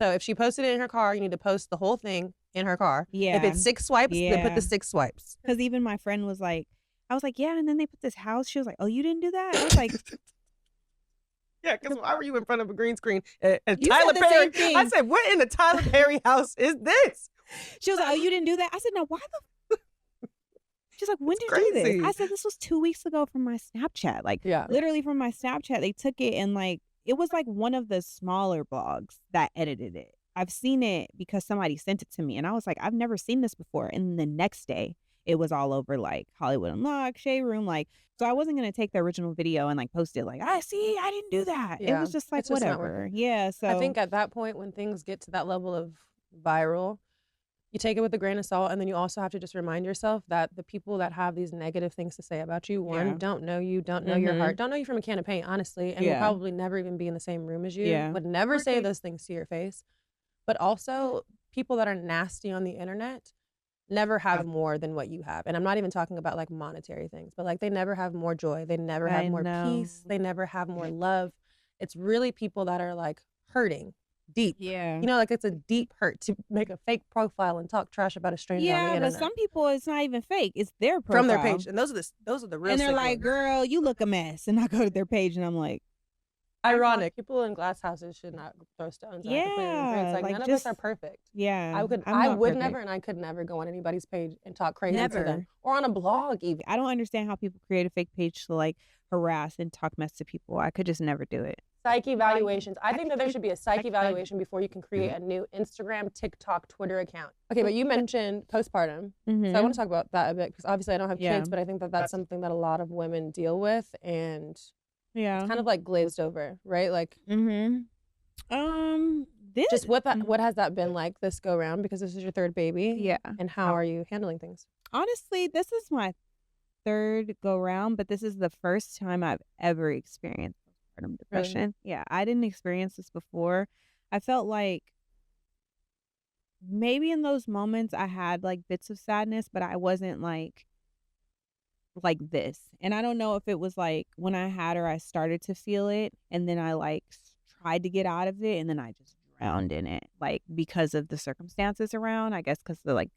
So if she posted it in her car, you need to post the whole thing in her car. Yeah. If it's 6 swipes, then put the 6 swipes. Because even my friend was like, I was like, yeah, and then they put this house. She was like, oh, you didn't do that? I was like, yeah, because why were you in front of a green screen at Tyler Perry? I said, what in the Tyler Perry house is this? She was like, oh, you didn't do that? I said, no, why the She's like, when did you do this? I said, this was 2 weeks ago from my Snapchat. Like, literally from my Snapchat, they took it and like, it was like one of the smaller blogs that edited it. I've seen it because somebody sent it to me and I was like, I've never seen this before. And the next day it was all over like Hollywood Unlocked, Shade Room. Like, so I wasn't going to take the original video and like post it like, I didn't do that. It was just like, whatever. Yeah. So I think at that point when things get to that level of viral, you take it with a grain of salt, and then you also have to just remind yourself that the people that have these negative things to say about you, don't know you, don't know your heart, don't know you from a can of paint, honestly, and will probably never even be in the same room as you, would never say those things to your face. But also, people that are nasty on the internet never have more than what you have. And I'm not even talking about like monetary things, but like they never have more joy. They never have more peace. They never have more love. It's really people that are like hurting. Deep. Yeah. You know, like it's a deep hurt to make a fake profile and talk trash about a stranger on the internet. But some people, it's not even fake. It's their profile. From their page. And those are the real And they're like, girl, you look a mess. And I go to their page and I'm like. Ironic. People in glass houses should not throw stones. Yeah. It's like none of us are perfect. Yeah. I would never and I could never go on anybody's page and talk crazy to them. Or on a blog even. I don't understand how people create a fake page to like harass and talk mess to people. I could just never do it. Psych evaluations. I think that there should be a psych evaluation before you can create a new Instagram, TikTok, Twitter account. Okay, but you mentioned postpartum. So I want to talk about that a bit because obviously I don't have kids, but I think that that's something that a lot of women deal with, and it's kind of like glazed over, right? Like, just what has that been like this go round, because this is your third baby? Yeah. And how are you handling things? Honestly, this is my third go round, but this is the first time I've ever experienced postpartum depression. Really? Yeah, I didn't experience this before. I felt like maybe in those moments I had like bits of sadness, but I wasn't like this. And I don't know if it was like when I had her, I started to feel it, and then I like tried to get out of it, and then I just drowned in it, like because of the circumstances around, I guess, because of like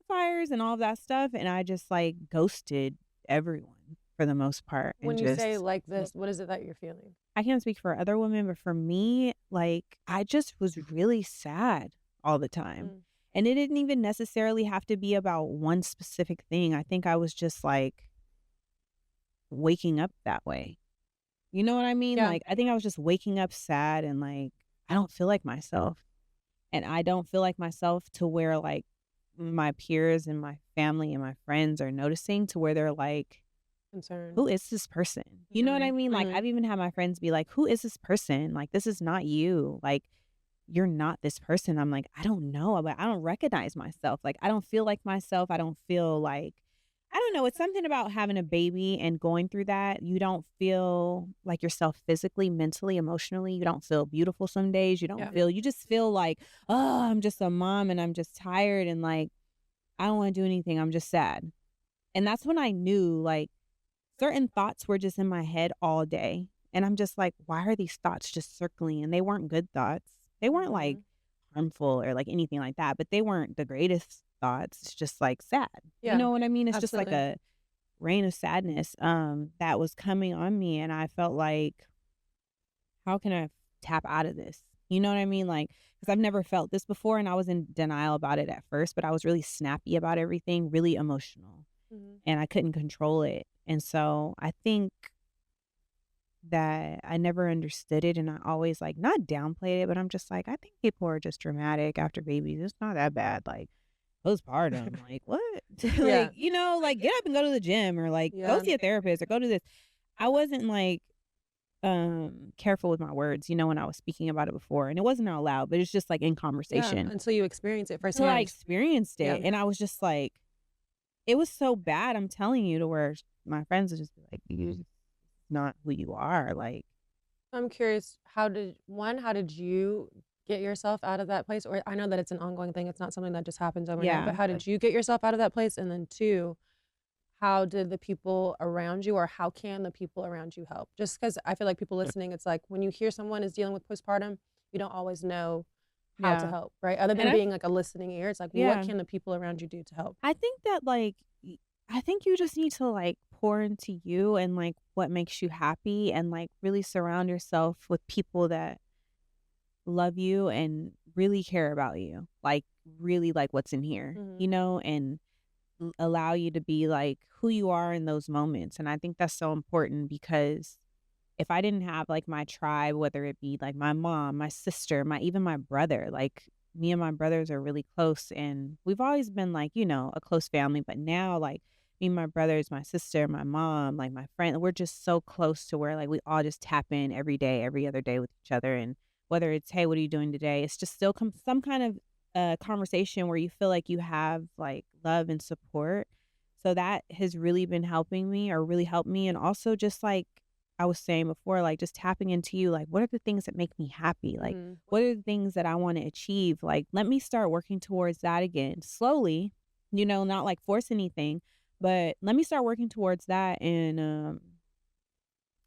fires and all of that stuff, and I just like ghosted everyone for the most part. When you say like this, what is it that you're feeling? I can't speak for other women, but for me, like I just was really sad all the time. And it didn't even necessarily have to be about one specific thing. I think I was just like waking up that way. You know what I mean? Like I think I was just waking up sad and like I don't feel like myself. And I don't feel like myself to where like my peers and my family and my friends are noticing, to where they're like, concerned. Who is this person? You know what I mean? Like I've even had my friends be like, who is this person? Like, this is not you. Like, you're not this person. I'm like, I don't know, but I don't recognize myself. Like, I don't feel like myself. I don't feel like, I don't know. It's something about having a baby and going through that. You don't feel like yourself physically, mentally, emotionally. You don't feel beautiful some days. You don't feel, you just feel like, oh, I'm just a mom and I'm just tired and like, I don't want to do anything. I'm just sad. And that's when I knew like certain thoughts were just in my head all day. And I'm just like, why are these thoughts just circling? And they weren't good thoughts. They weren't like harmful or like anything like that, but they weren't the greatest thoughts. It's just like sad. You know what I mean? It's just like a rain of sadness that was coming on me. And I felt like, how can I tap out of this? You know what I mean? Like, because I've never felt this before, and I was in denial about it at first, but I was really snappy about everything, really emotional, and I couldn't control it. And so I think that I never understood it, and I always, like, not downplayed it, but I'm just like, "I think people are just dramatic after babies. It's not that bad." Like, postpartum, like, what? Yeah. Like, like, get up and go to the gym or, like, go Yeah. see a therapist or go to this. I wasn't, like, careful with my words, when I was speaking about it before, and it wasn't out loud, but it's just, like, in Yeah. conversation. Until you experience it Until I firsthand. experienced Yeah. it, and I was just like it was so bad, I'm telling you, to where my friends would just be like, "You're just not who you are," like I'm curious, how did you get yourself out of that place? Or I know that it's an ongoing thing. It's not something that just happens overnight, yeah. but how did you get yourself out of that place? And then two, how did the people around you, or how can the people around you help? Just because I feel like people listening, it's like when you hear someone is dealing with postpartum, you don't always know how to Yeah. help, right? Other And than being like a listening ear, it's like, what yeah. can the people around you do to help? I think that, like, I think you just need to, like, pour into you and, like, what makes you happy and, like, really surround yourself with people that love you and really care about you, like, really like what's in here, Mhm. and allow you to be, like, who you are in those moments, and I think that's so important because if I didn't have, like, my tribe, whether it be, like, my mom, my sister, even my brother, like, me and my brothers are really close, and we've always been, like, a close family, but now, like, me and my brothers, my sister, my mom, like, my friend, we're just so close to where, like, we all just tap in every day, every other day with each other, and whether it's, "Hey, what are you doing today?" It's just still some kind of, conversation where you feel like you have, like, love and support, so that has really been helping me or really helped me, and also just, like, I was saying before, like, just tapping into you, like, what are the things that make me happy? Like, Mhm. what are the things that I wanna achieve? Like, let me start working towards that again, slowly, not, like, force anything, but let me start working towards that and,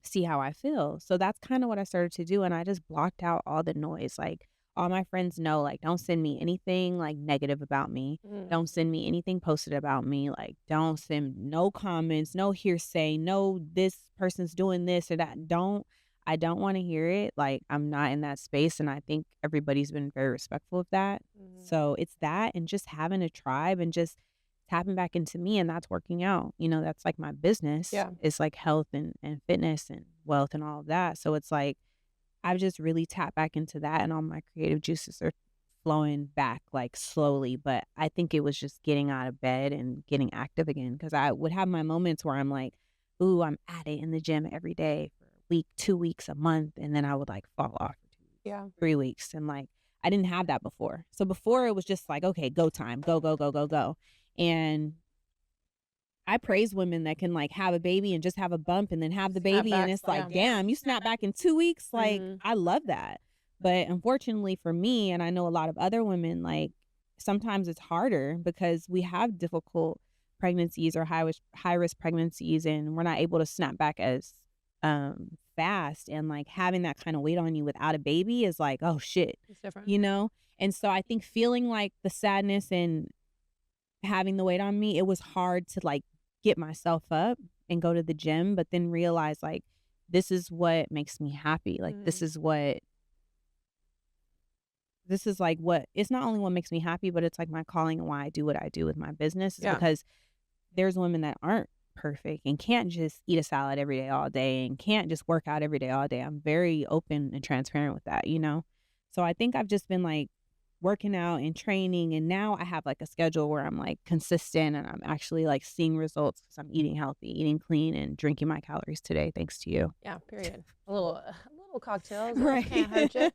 see how I feel. So that's kinda what I started to do, and I just blocked out all the noise, like, all my friends know, like, don't send me anything, like, negative about me. Mm. Don't send me anything posted about me, like, don't send no comments, no hearsay, no this person's doing this or that. I don't wanna hear it, like, I'm not in that space, and I think everybody's been very respectful of that. Mhm. So it's that and just having a tribe and just tapping back into me, and that's working out. That's like my business Yeah. is like health and fitness and wealth and all of that. So it's like I've just really tapped back into that and all my creative juices are flowing back like slowly. But I think it was just getting out of bed and getting active again because I would have my moments where I'm like, ooh, I'm at it in the gym every day for a week, 2 weeks, a month. And then I would like fall off for 2 weeks, Yeah. 3 weeks. And like, I didn't have that before. So before it was just like, okay, go time, go, go, go, go, go. And I praise women that can, like, have a baby and just have a bump and then have the baby, and it's like, Yeah. "Damn, you snap back in 2 weeks?" Like, Mhm. I love that. But unfortunately for me, and I know a lot of other women, like, sometimes it's harder because we have difficult pregnancies or high-risk pregnancies, and we're not able to snap back as, fast, and, like, having that kinda weight on you without a baby is like, "Oh, shit," It's different. you know? And so I think feeling, like, the sadness and having the weight on me, it was hard to, like, get myself up and go to the gym, but then realize, like, this is what makes me happy. Like, Mhm. this is, like, what it's not only what makes me happy, but it's, like, my calling and why I do what I do with my business is Yeah. because there's women that aren't perfect and can't just eat a salad every day all day and can't just work out every day all day. I'm very open and transparent with that? So I think I've just been, like, working out and training, and now I have, like, a schedule where I'm, like, consistent and I'm actually, like, seeing results because 'cause I'm eating healthy, eating clean, and drinking my calories today thanks to you. Yeah, period. A little cocktails Right. can't hurt you.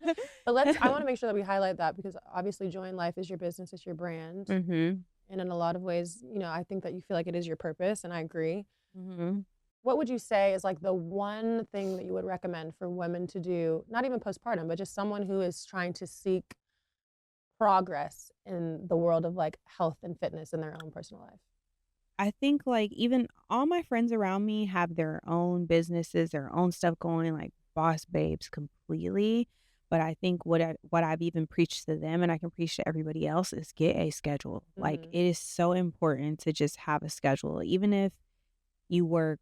But I want to make sure that we highlight that because obviously Joy in Life is your business, it's your brand. Mhm. And in a lot of ways, I think that you feel like it is your purpose, and I agree. Mhm. What would you say is like the one thing that you would recommend for women to do, not even postpartum, but just someone who is trying to seek progress in the world of like health and fitness in their own personal life? I think, like, even all my friends around me have their own businesses, their own stuff going, like, boss babes completely, but I think what I've even preached to them and I can preach to everybody else is get a schedule. Like, Mhm. it is so important to just have a schedule, even if you work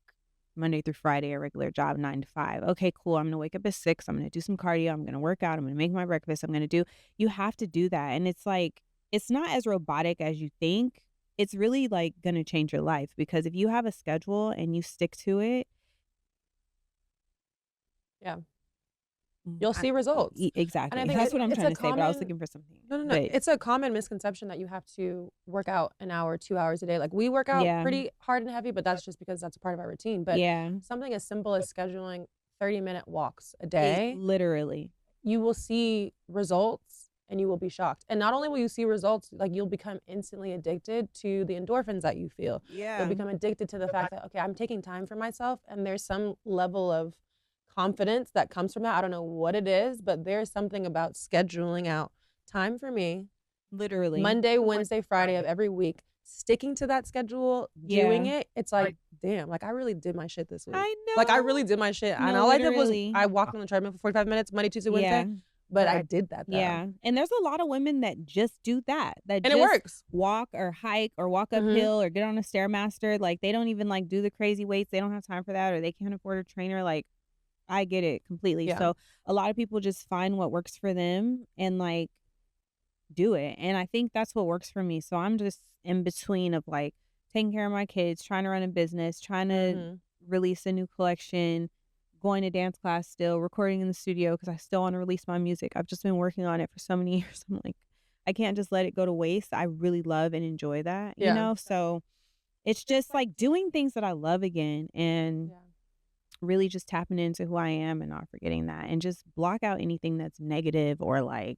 Monday through Friday, a regular job, 9 to 5. Okay, cool. I'm gonna wake up at 6. I'm gonna do some cardio. I'm gonna work out. I'm gonna make my breakfast. You have to do that. And it's like, it's not as robotic as you think. It's really like gonna change your life because if you have a schedule and you stick to it, You'll see results. Exactly. And I think That's what I'm it's trying a to say, but I was common- looking for something. No. But It's a common misconception that you have to work out an hour, 2 hours a day. Like we work out pretty hard and heavy, but that's just because that's a part of our routine. But something as simple as scheduling 30-minute walks a day, literally, you will see results and you will be shocked. And not only will you see results, like you'll become instantly addicted to the endorphins that you feel. You'll become addicted to the fact that, okay, I'm taking time for myself, and there's some level of confidence that comes from that. I don't know what it is, but there's something about scheduling out time for me. Literally. Monday, Wednesday, Friday of every week, sticking to that schedule, doing it. It's like, damn, like I really did my shit this week. I know. Like I really did my shit. No, and all literally. I did was I walked on the treadmill for 45 minutes, Monday, Tuesday, Wednesday. But I did that though. Yeah. And there's a lot of women that just do that. And it works. Walk or hike or walk uphill or get on a Stairmaster. Like they don't even like do the crazy weights. They don't have time for that, or they can't afford a trainer. Like I get it completely. Yeah. So a lot of people just find what works for them and like do it. And I think that's what works for me. So I'm just in between of like taking care of my kids, trying to run a business, trying to release a new collection, going to dance class still, recording in the studio because I still want to release my music. I've just been working on it for so many years. I'm like, I can't just let it go to waste. I really love and enjoy that, you know? So it's just like doing things that I love again and really just tapping into who I am and not forgetting that, and just block out anything that's negative or like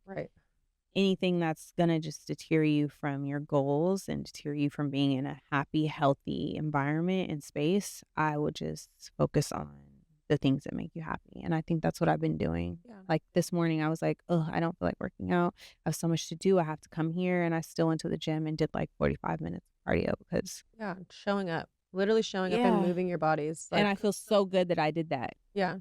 anything that's going to just deter you from your goals and deter you from being in a happy, healthy environment and space. I would just focus on the things that make you happy. And I think that's what I've been doing. Like this morning, I was like, oh, I don't feel like working out. I have so much to do. I have to come here. And I still went to the gym and did like 45 minutes of cardio because showing up, literally showing up and moving your bodies. Like, and I feel so good that I did that. Yeah.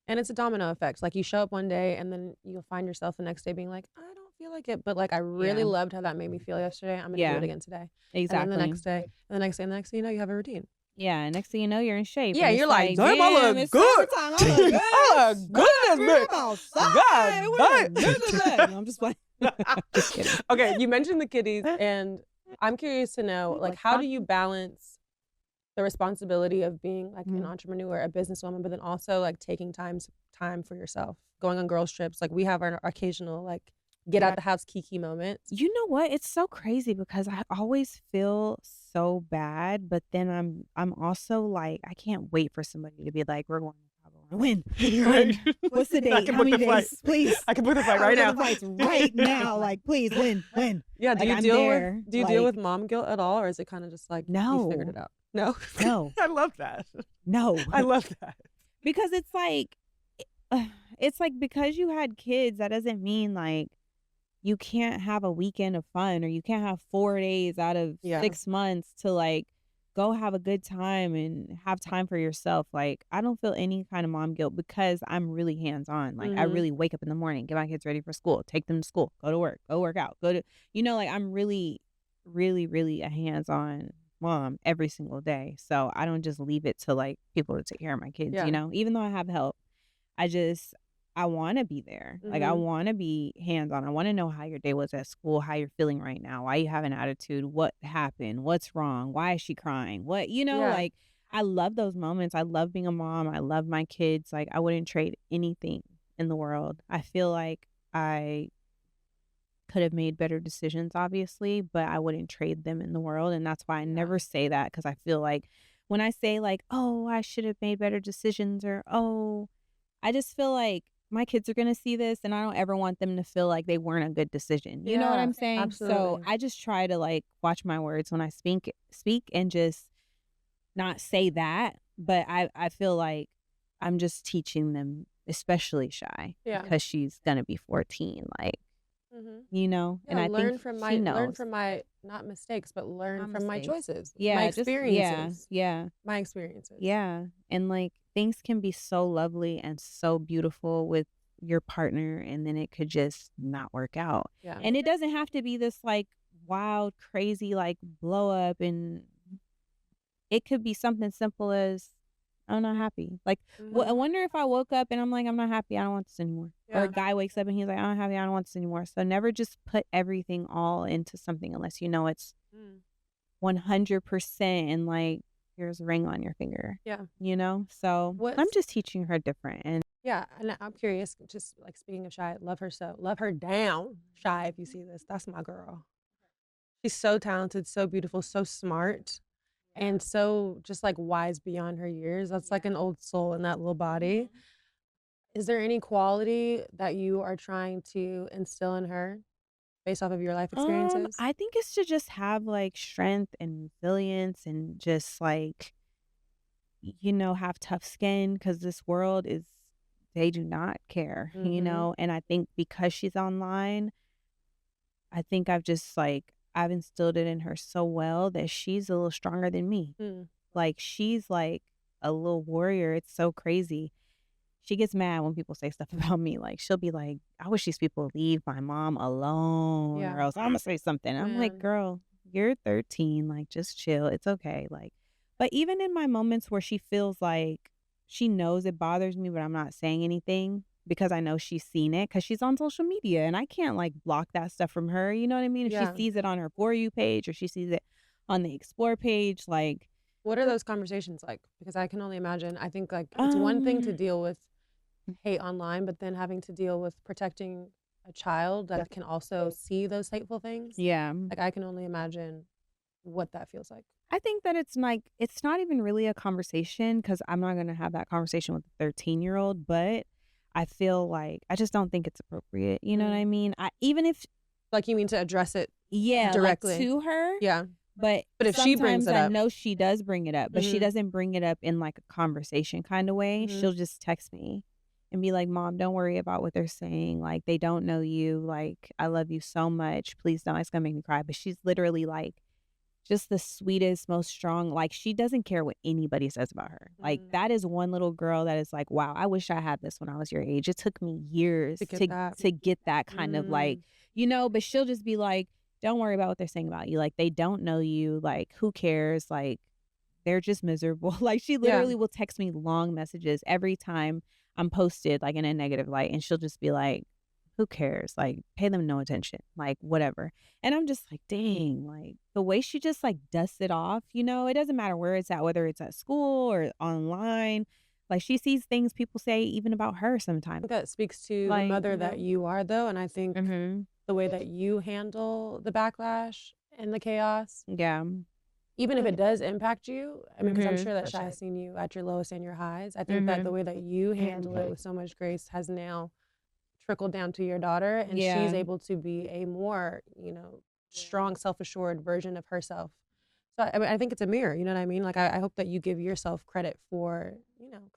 And it's a domino effect. Like you show up one day and then you'll find yourself the next day being like, I don't feel like it. But like, I really loved how that made me feel yesterday. I'm going to do it again today. Exactly. And then the next day, and the next day, and the next thing you know, you have a routine. Yeah, next thing you know, you're in shape. Yeah, and you're it's like, damn, I look good. I look good. I look good. I'm just like, just kidding. Okay, you mentioned the kitties, and I'm curious to know, like, how do you balance the responsibility of being like an entrepreneur, a businesswoman, but then also like taking time for yourself, going on girls trips? Like we have our occasional like get out the house kiki moments. You know what? It's so crazy because I always feel so bad, but then I'm also like, I can't wait for somebody to be like, we're going to Cabo. When? What's the date? How many days? Please. I can book the flight right now. Right now. Like, please, when? Yeah. Do like, you deal with mom guilt at all, or is it kind of just like no, you figured it out? No. I love that. No. I love that. Because it's like because you had kids, that doesn't mean like you can't have a weekend of fun, or you can't have 4 days out of 6 months to like go have a good time and have time for yourself. Like I don't feel any kind of mom guilt because I'm really hands-on. Like I really wake up in the morning, get my kids ready for school, take them to school, go to work, go work out, like I'm really, really, really a hands-on mom every single day. So I don't just leave it to like people to take care of my kids, even though I have help. I want to be there. Like I want to be hands-on. I want to know how your day was at school, how you're feeling right now, why you have an attitude, what happened, what's wrong, why is she crying, what, like I love those moments. I love being a mom. I love my kids. Like I wouldn't trade anything in the world. I feel like I could have made better decisions, obviously, but I wouldn't trade them in the world. And that's why I never say that, because I feel like when I say like, oh, I should have made better decisions, or oh, I just feel like my kids are going to see this and I don't ever want them to feel like they weren't a good decision. You know what I'm saying? Absolutely. So I just try to like watch my words when I speak and just not say that. But I feel like I'm just teaching them, especially Shy, because she's going to be 14. Like, and I learn think from my not mistakes, but learn from my choices. My experiences. My experiences. Yeah. And like things can be so lovely and so beautiful with your partner, and then it could just not work out. Yeah. And it doesn't have to be this like wild, crazy, like blow up, and it could be something simple as I'm not happy. Like, I wonder if I woke up and I'm like, I'm not happy, I don't want this anymore. Yeah. Or a guy wakes up and he's like, I'm not happy, I don't want this anymore. So never just put everything all into something unless you know it's 100% and like, here's a ring on your finger. Yeah. So I'm just teaching her different. And Yeah, and I'm curious, just like speaking of Shy, love her so. Love her down, Shy, if you see this. That's my girl. She's so talented, so beautiful, so smart, and so just like wise beyond her years. That's like an old soul in that little body. Is there any quality that you are trying to instill in her based off of your life experiences? I think it's to just have like strength and resilience and just like, have tough skin because this world is, they do not care, Mhm. and I think because she's online, I think I've instilled it in her so well that she's a little stronger than me. Mm. Like, she's like a little warrior. It's so crazy. She gets mad when people say stuff about me. Like, she'll be like, I wish these people would leave my mom alone Yeah. or else I'm gonna say something. I'm like, Man. girl, you're 13. Like, just chill. It's okay. Like, but even in my moments where she feels like she knows it bothers me, but I'm not saying anything because I know she's seen it because she's on social media and I can't like block that stuff from her. You know what I mean? If she Yeah. sees it on her For You page or she sees it on the Explore page, like, What are those conversations like? Because I can only imagine. I think like it's one thing to um, deal with hate online, but then having to deal with protecting a child that can also see those hateful things. yeah. Like I can only imagine what that feels like. I think that it's like it's not even really a conversation because I'm not gonna have that conversation with a 13-year-old, but I feel like I just don't think it's appropriate. You know what I Mm. mean? I even if Like you mean to address it yeah, like directly. to her, Yeah. but But if she brings sometimes it I up. know she does bring it up, but she Mhm. doesn't bring it up in like a conversation kind of way. Mhm. She'll just text me and be like, "Mom, don't worry about what they're saying. Like they don't know you. Like I love you so much. Please don't. It's gonna make me cry." But she's literally like just the sweetest, most strong, like, she doesn't care what anybody says about her. Like, Mm. that is one little girl that is like, "Wow, I wish I had this when I was your age." It took me years To get to that. get that kind of like, Mm. but she'll just be like, "Don't worry about what they're saying about you. Like, they don't know you. Like, who cares? Like, they're just miserable." Like, she Yeah. literally will text me long messages every time I'm posted, like, in a negative light, and she'll just be like, "Who cares? Like, pay them no attention. Like, whatever." And I'm just like, dang, like the way she just like dusts it off, it doesn't matter where it's at, whether it's at school or online. Like she sees things people say even about her I sometimes. think that speaks to the Like, mother that you are though, and I think mm-hmm. the way that you handle the backlash and the chaos, Yeah. even if it does impact you, I mean, because I'm Mm-hmm. sure that Shy has seen you at your lowest and your highs. I think that Mm-hmm. the way that you handle it with so much grace has now trickled down to your daughter, and she's Yeah. able to be a more, strong, self-assured version of herself. So I mean, I think it's a mirror. You know what I mean? Like I hope that you give yourself credit for,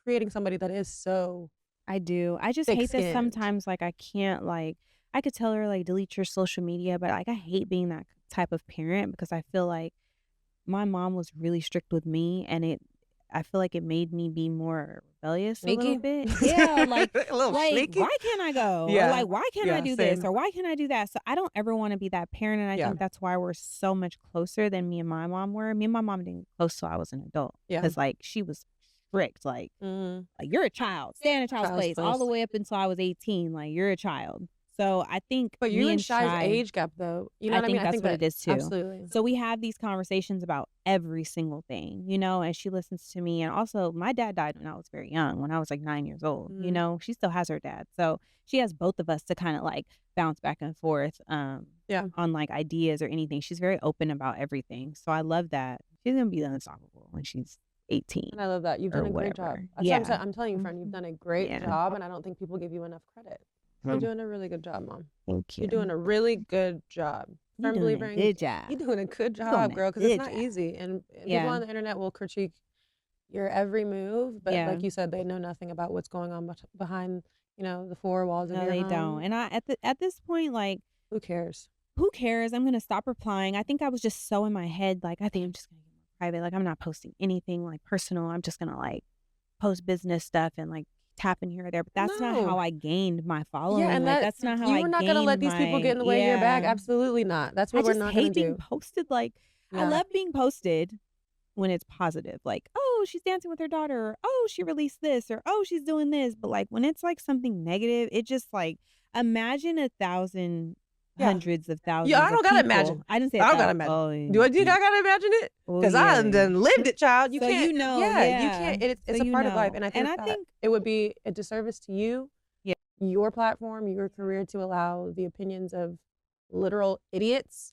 creating somebody that is so I do. I just hate that thick-skinned. sometimes like I can't like I could tell her like delete your social media, but like I hate being that type of parent because I feel like my mom was really strict with me and I feel like it made me be more rebellious a little Sneaky. bit. Yeah, A little sneaky. why can't I go? Or Yeah. like why can't I Yeah, do this? same. Or why can't I do that? So I don't ever want to be that parent and I Yeah. think that's why we're so much closer than me and my mom were. Me and my mom didn't get close till I was an adult. Yeah. Cuz like she was strict like Mhm. you're a child. Stay in a child's Child's place all the place. way up until I was 18. Like you're a child. So I think But you me and and Shy's Shy age gap though, you know I what I mean? think I that's think what that it is too. absolutely. So we have these conversations about every single thing, and she listens to me. And also, my dad died when I was very young, when I was like 9 years old. Mhm. She still has her dad, so she has both of us to kind of like bounce back and forth Yeah. on like ideas or anything. She's very open about everything, so I love that. She's gonna be unstoppable when she's 18 And I love that. You've or done a great job. whatever. That's what Yeah. I'm telling you, friend. You've done a great Yeah. job, and I don't think people give you enough credit. You're doing a really good job, Mom. Thank you. You're doing a really good job. You're Firm doing believer a in good job. you're doing a good You're doing job, a girl, because it's good not job. easy. And people Yeah. on the internet will critique your every move, but Yeah. like you said, they know nothing about what's going on behind, the four walls of No, your they home. don't. And at this point, like, Who cares? who cares? I'm gonna stop replying. I think I was just so in my head, like, I think I'm just gonna get more private. Like, I'm not posting anything like personal. I'm just gonna like post business stuff and like tap in here or there. But that's not No. how I gained my following. Yeah, and Like, that's not how you I are not gonna let gained these people get my in the way of your bag. yeah. Absolutely not. That's I what we're just not gonna hate being do. posted. Like, I Yeah. love being posted when it's positive. Like, oh, she's dancing with her daughter. Or, oh, she released this. Or, oh, she's doing this. But like when it's like something negative, it just like imagine 1,000 Yeah. hundreds of thousands. Yeah, I don't of gotta people. imagine. I didn't say I don't that. gotta imagine. Oh, Do I gotta imagine it? Because I done lived it, child. You So can't. you know, You yeah. can't. It's So a you part of life, know. and I think that it would be a disservice to you, Yeah. your platform, your career, to allow the opinions of literal idiots,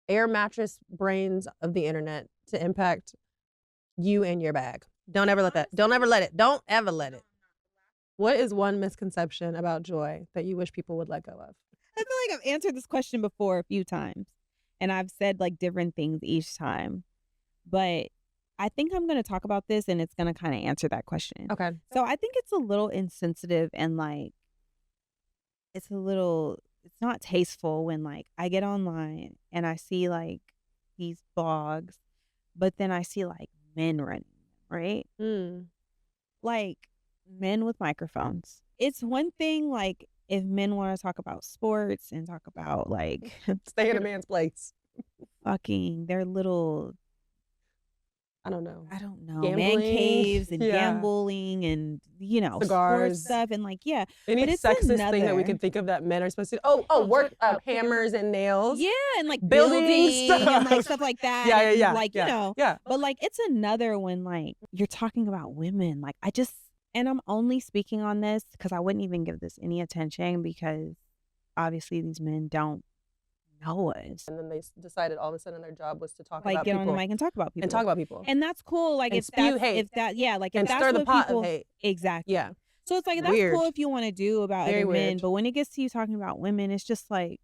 air mattress brains of the internet to impact you and your bag. Don't ever let that. Don't ever let it. Don't ever let it. What is one misconception about Joy that you wish people would let go of? I feel like I've answered this question before a few times, and I've said like different things each time, but I think I'm going to talk about this and it's going to kind of answer that question. Okay. So I think it's a little insensitive and like, it's not tasteful when like I get online and I see like these blogs, but then I see like men running, right? Like men with microphones. It's one thing like if men want to talk about sports and talk about like stay in a man's place, fucking their little, I don't know, gambling, man caves and gambling and, you know, cigars, sports stuff and like, yeah. Any sexist thing that we can think of that men are supposed to, work hammers and nails. Yeah, and like building stuff. and like stuff like that. Yeah. Like, you know. But like it's another when like you're talking about women. Like and I'm only speaking on this because I wouldn't even give this any attention because obviously these men don't know us. And then they decided all of a sudden their job was to talk like about get people. on the mic and talk about people. And that's cool. Like and if that's hate. If that like if and that's stir the what pot people of hate. Exactly. Yeah. So it's like that's Weird. cool if you want to do about Very other men, weird. but when it gets to you talking about women, it's just like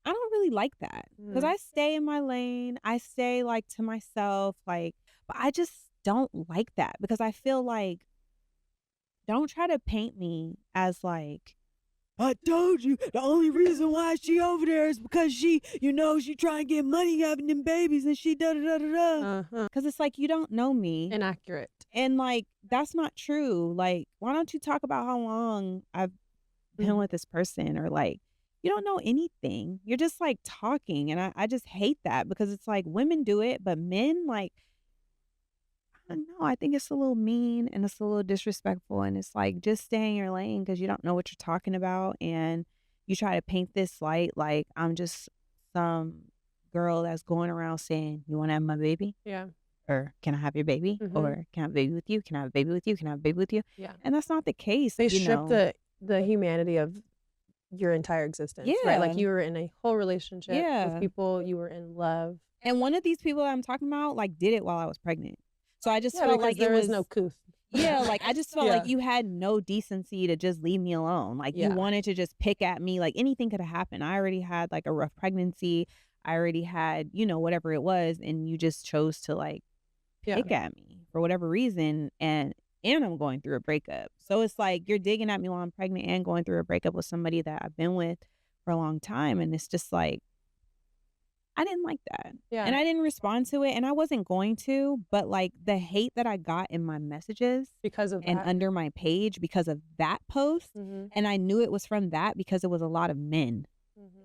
I don't really like that because I stay in my lane. I stay like to myself, like, but I just don't like that because I feel like don't try to paint me as like, I told you the only reason why she over there is because she try and get money having them babies and she da-da-da-da-da. Because it's like, you don't know me. Inaccurate. And like, that's not true. Like, why don't you talk about how long I've been with this person or like, you don't know anything. You're just like talking. And I just hate that because it's like women do it, but men like, I don't know. I think it's a little mean and it's a little disrespectful. And it's like, just stay in your lane because you don't know what you're talking about. And you try to paint this light like I'm just some girl that's going around saying, you want to have my baby? Yeah. Or can I have your baby? Or can I have a baby with you? Can I have a baby with you? Can I have a baby with you? Yeah. And that's not the case. They strip the humanity of your entire existence. Yeah. Right. Like you were in a whole relationship Yeah. with people, you were in love. And one of these people that I'm talking about like did it while I was pregnant. So I just felt because like there is no couth. Yeah, like I just felt Yeah. like you had no decency to just leave me alone. Like you wanted to just pick at me. Like anything could have happened. I already had like a rough pregnancy. I already had, whatever it was. And you just chose to like pick at me for whatever reason. And I'm going through a breakup. So it's like you're digging at me while I'm pregnant and going through a breakup with somebody that I've been with for a long time. And it's just like, I didn't like that. Yeah. And I didn't respond to it and I wasn't going to, but like the hate that I got in my messages because of and that. under my page because of that post. And I knew it was from that because it was a lot of men.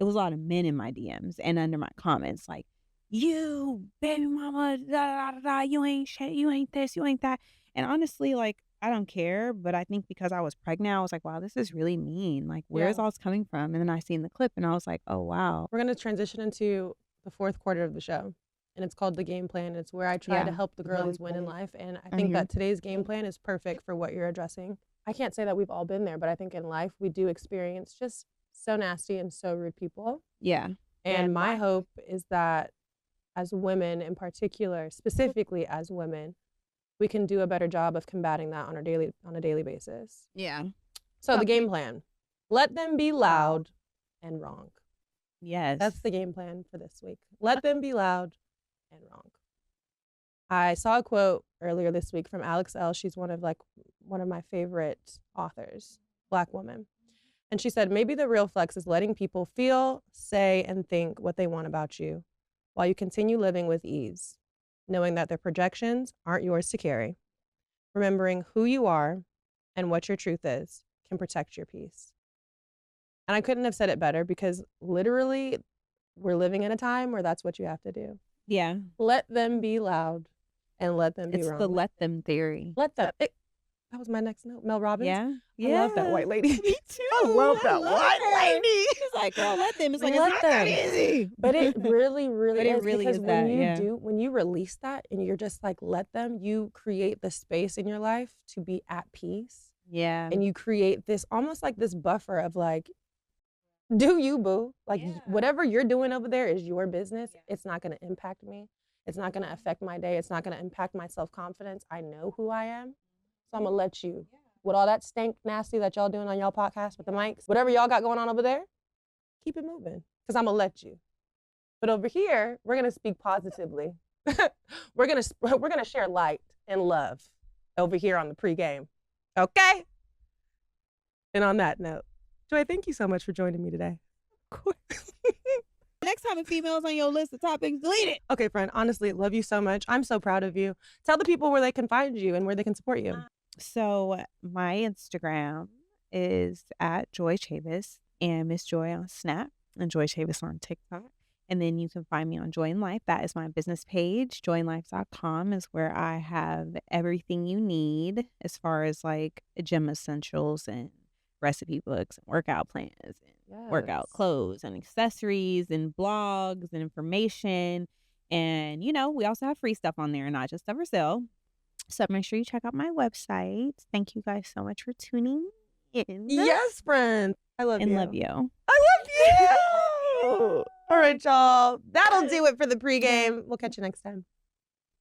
It was a lot of men in my DMs and under my comments like, you baby mama, da, da, da, da, you ain't shit, you ain't this, you ain't that. And honestly, like, I don't care, but I think because I was pregnant, I was like, wow, this is really mean. Like, where's all this coming from? And then I seen the clip and I was like, oh, wow. We're going to transition into the fourth quarter of the show. And it's called The Game Plan. It's where I try to help the girlies win in life. And I think that today's game plan is perfect for what you're addressing. I can't say that we've all been there, but I think in life we do experience just so nasty and so rude people. Yeah. And my hope is that as women in particular, specifically as women, we can do a better job of combating that on a daily basis. Yeah. So the game plan, let them be loud and wrong. Yes. That's the game plan for this week. Let them be loud and wrong. I saw a quote earlier this week from Alex L. She's one of my favorite authors, Black woman. And she said, maybe the real flex is letting people feel, say, and think what they want about you while you continue living with ease, knowing that their projections aren't yours to carry. Remembering who you are and what your truth is can protect your peace. And I couldn't have said it better because literally we're living in a time where that's what you have to do. Yeah. Let them be loud and let them be It's wrong. the let them theory. Let them. That was my next note. Mel Robbins. Yeah. I love that white lady. Me too. I love that white lady. She's like, girl, let them. It's like, Let it's not that them. easy. But it really, really But it is. really because is when that, you yeah. when you release that and you're just like, let them, you create the space in your life to be at peace. Yeah. And you create this almost like this buffer of like, do you, boo? Like whatever you're doing over there is your business. It's not going to impact me. It's not going to affect my day. It's not going to impact my self-confidence. I know who I am. So I'm going to let you. With all that stank nasty that y'all doing on y'all podcast with the mics, whatever y'all got going on over there, keep it moving. Because I'm going to let you. But over here, we're going to speak positively. we're going to share light and love over here on the pregame. Okay? And on that note, Joy, thank you so much for joining me today. Of course. Next time a female's on your list of topics, delete it. Okay, friend, honestly, love you so much. I'm so proud of you. Tell the people where they can find you and where they can support you. So my Instagram is at Joie Chavis and Miss Joy on Snap and Joie Chavis on TikTok. And then you can find me on Joy in Life. That is my business page. joyinlife.com is where I have everything you need as far as like gym essentials and recipe books and workout plans and workout clothes and accessories and blogs and information. And, you know, we also have free stuff on there, not just stuff for sale. So make sure you check out my website. Thank you guys so much for tuning in. Yes, friend. I love and you. love you. I love you. All right, y'all. That'll do it for the pregame. We'll catch you next time.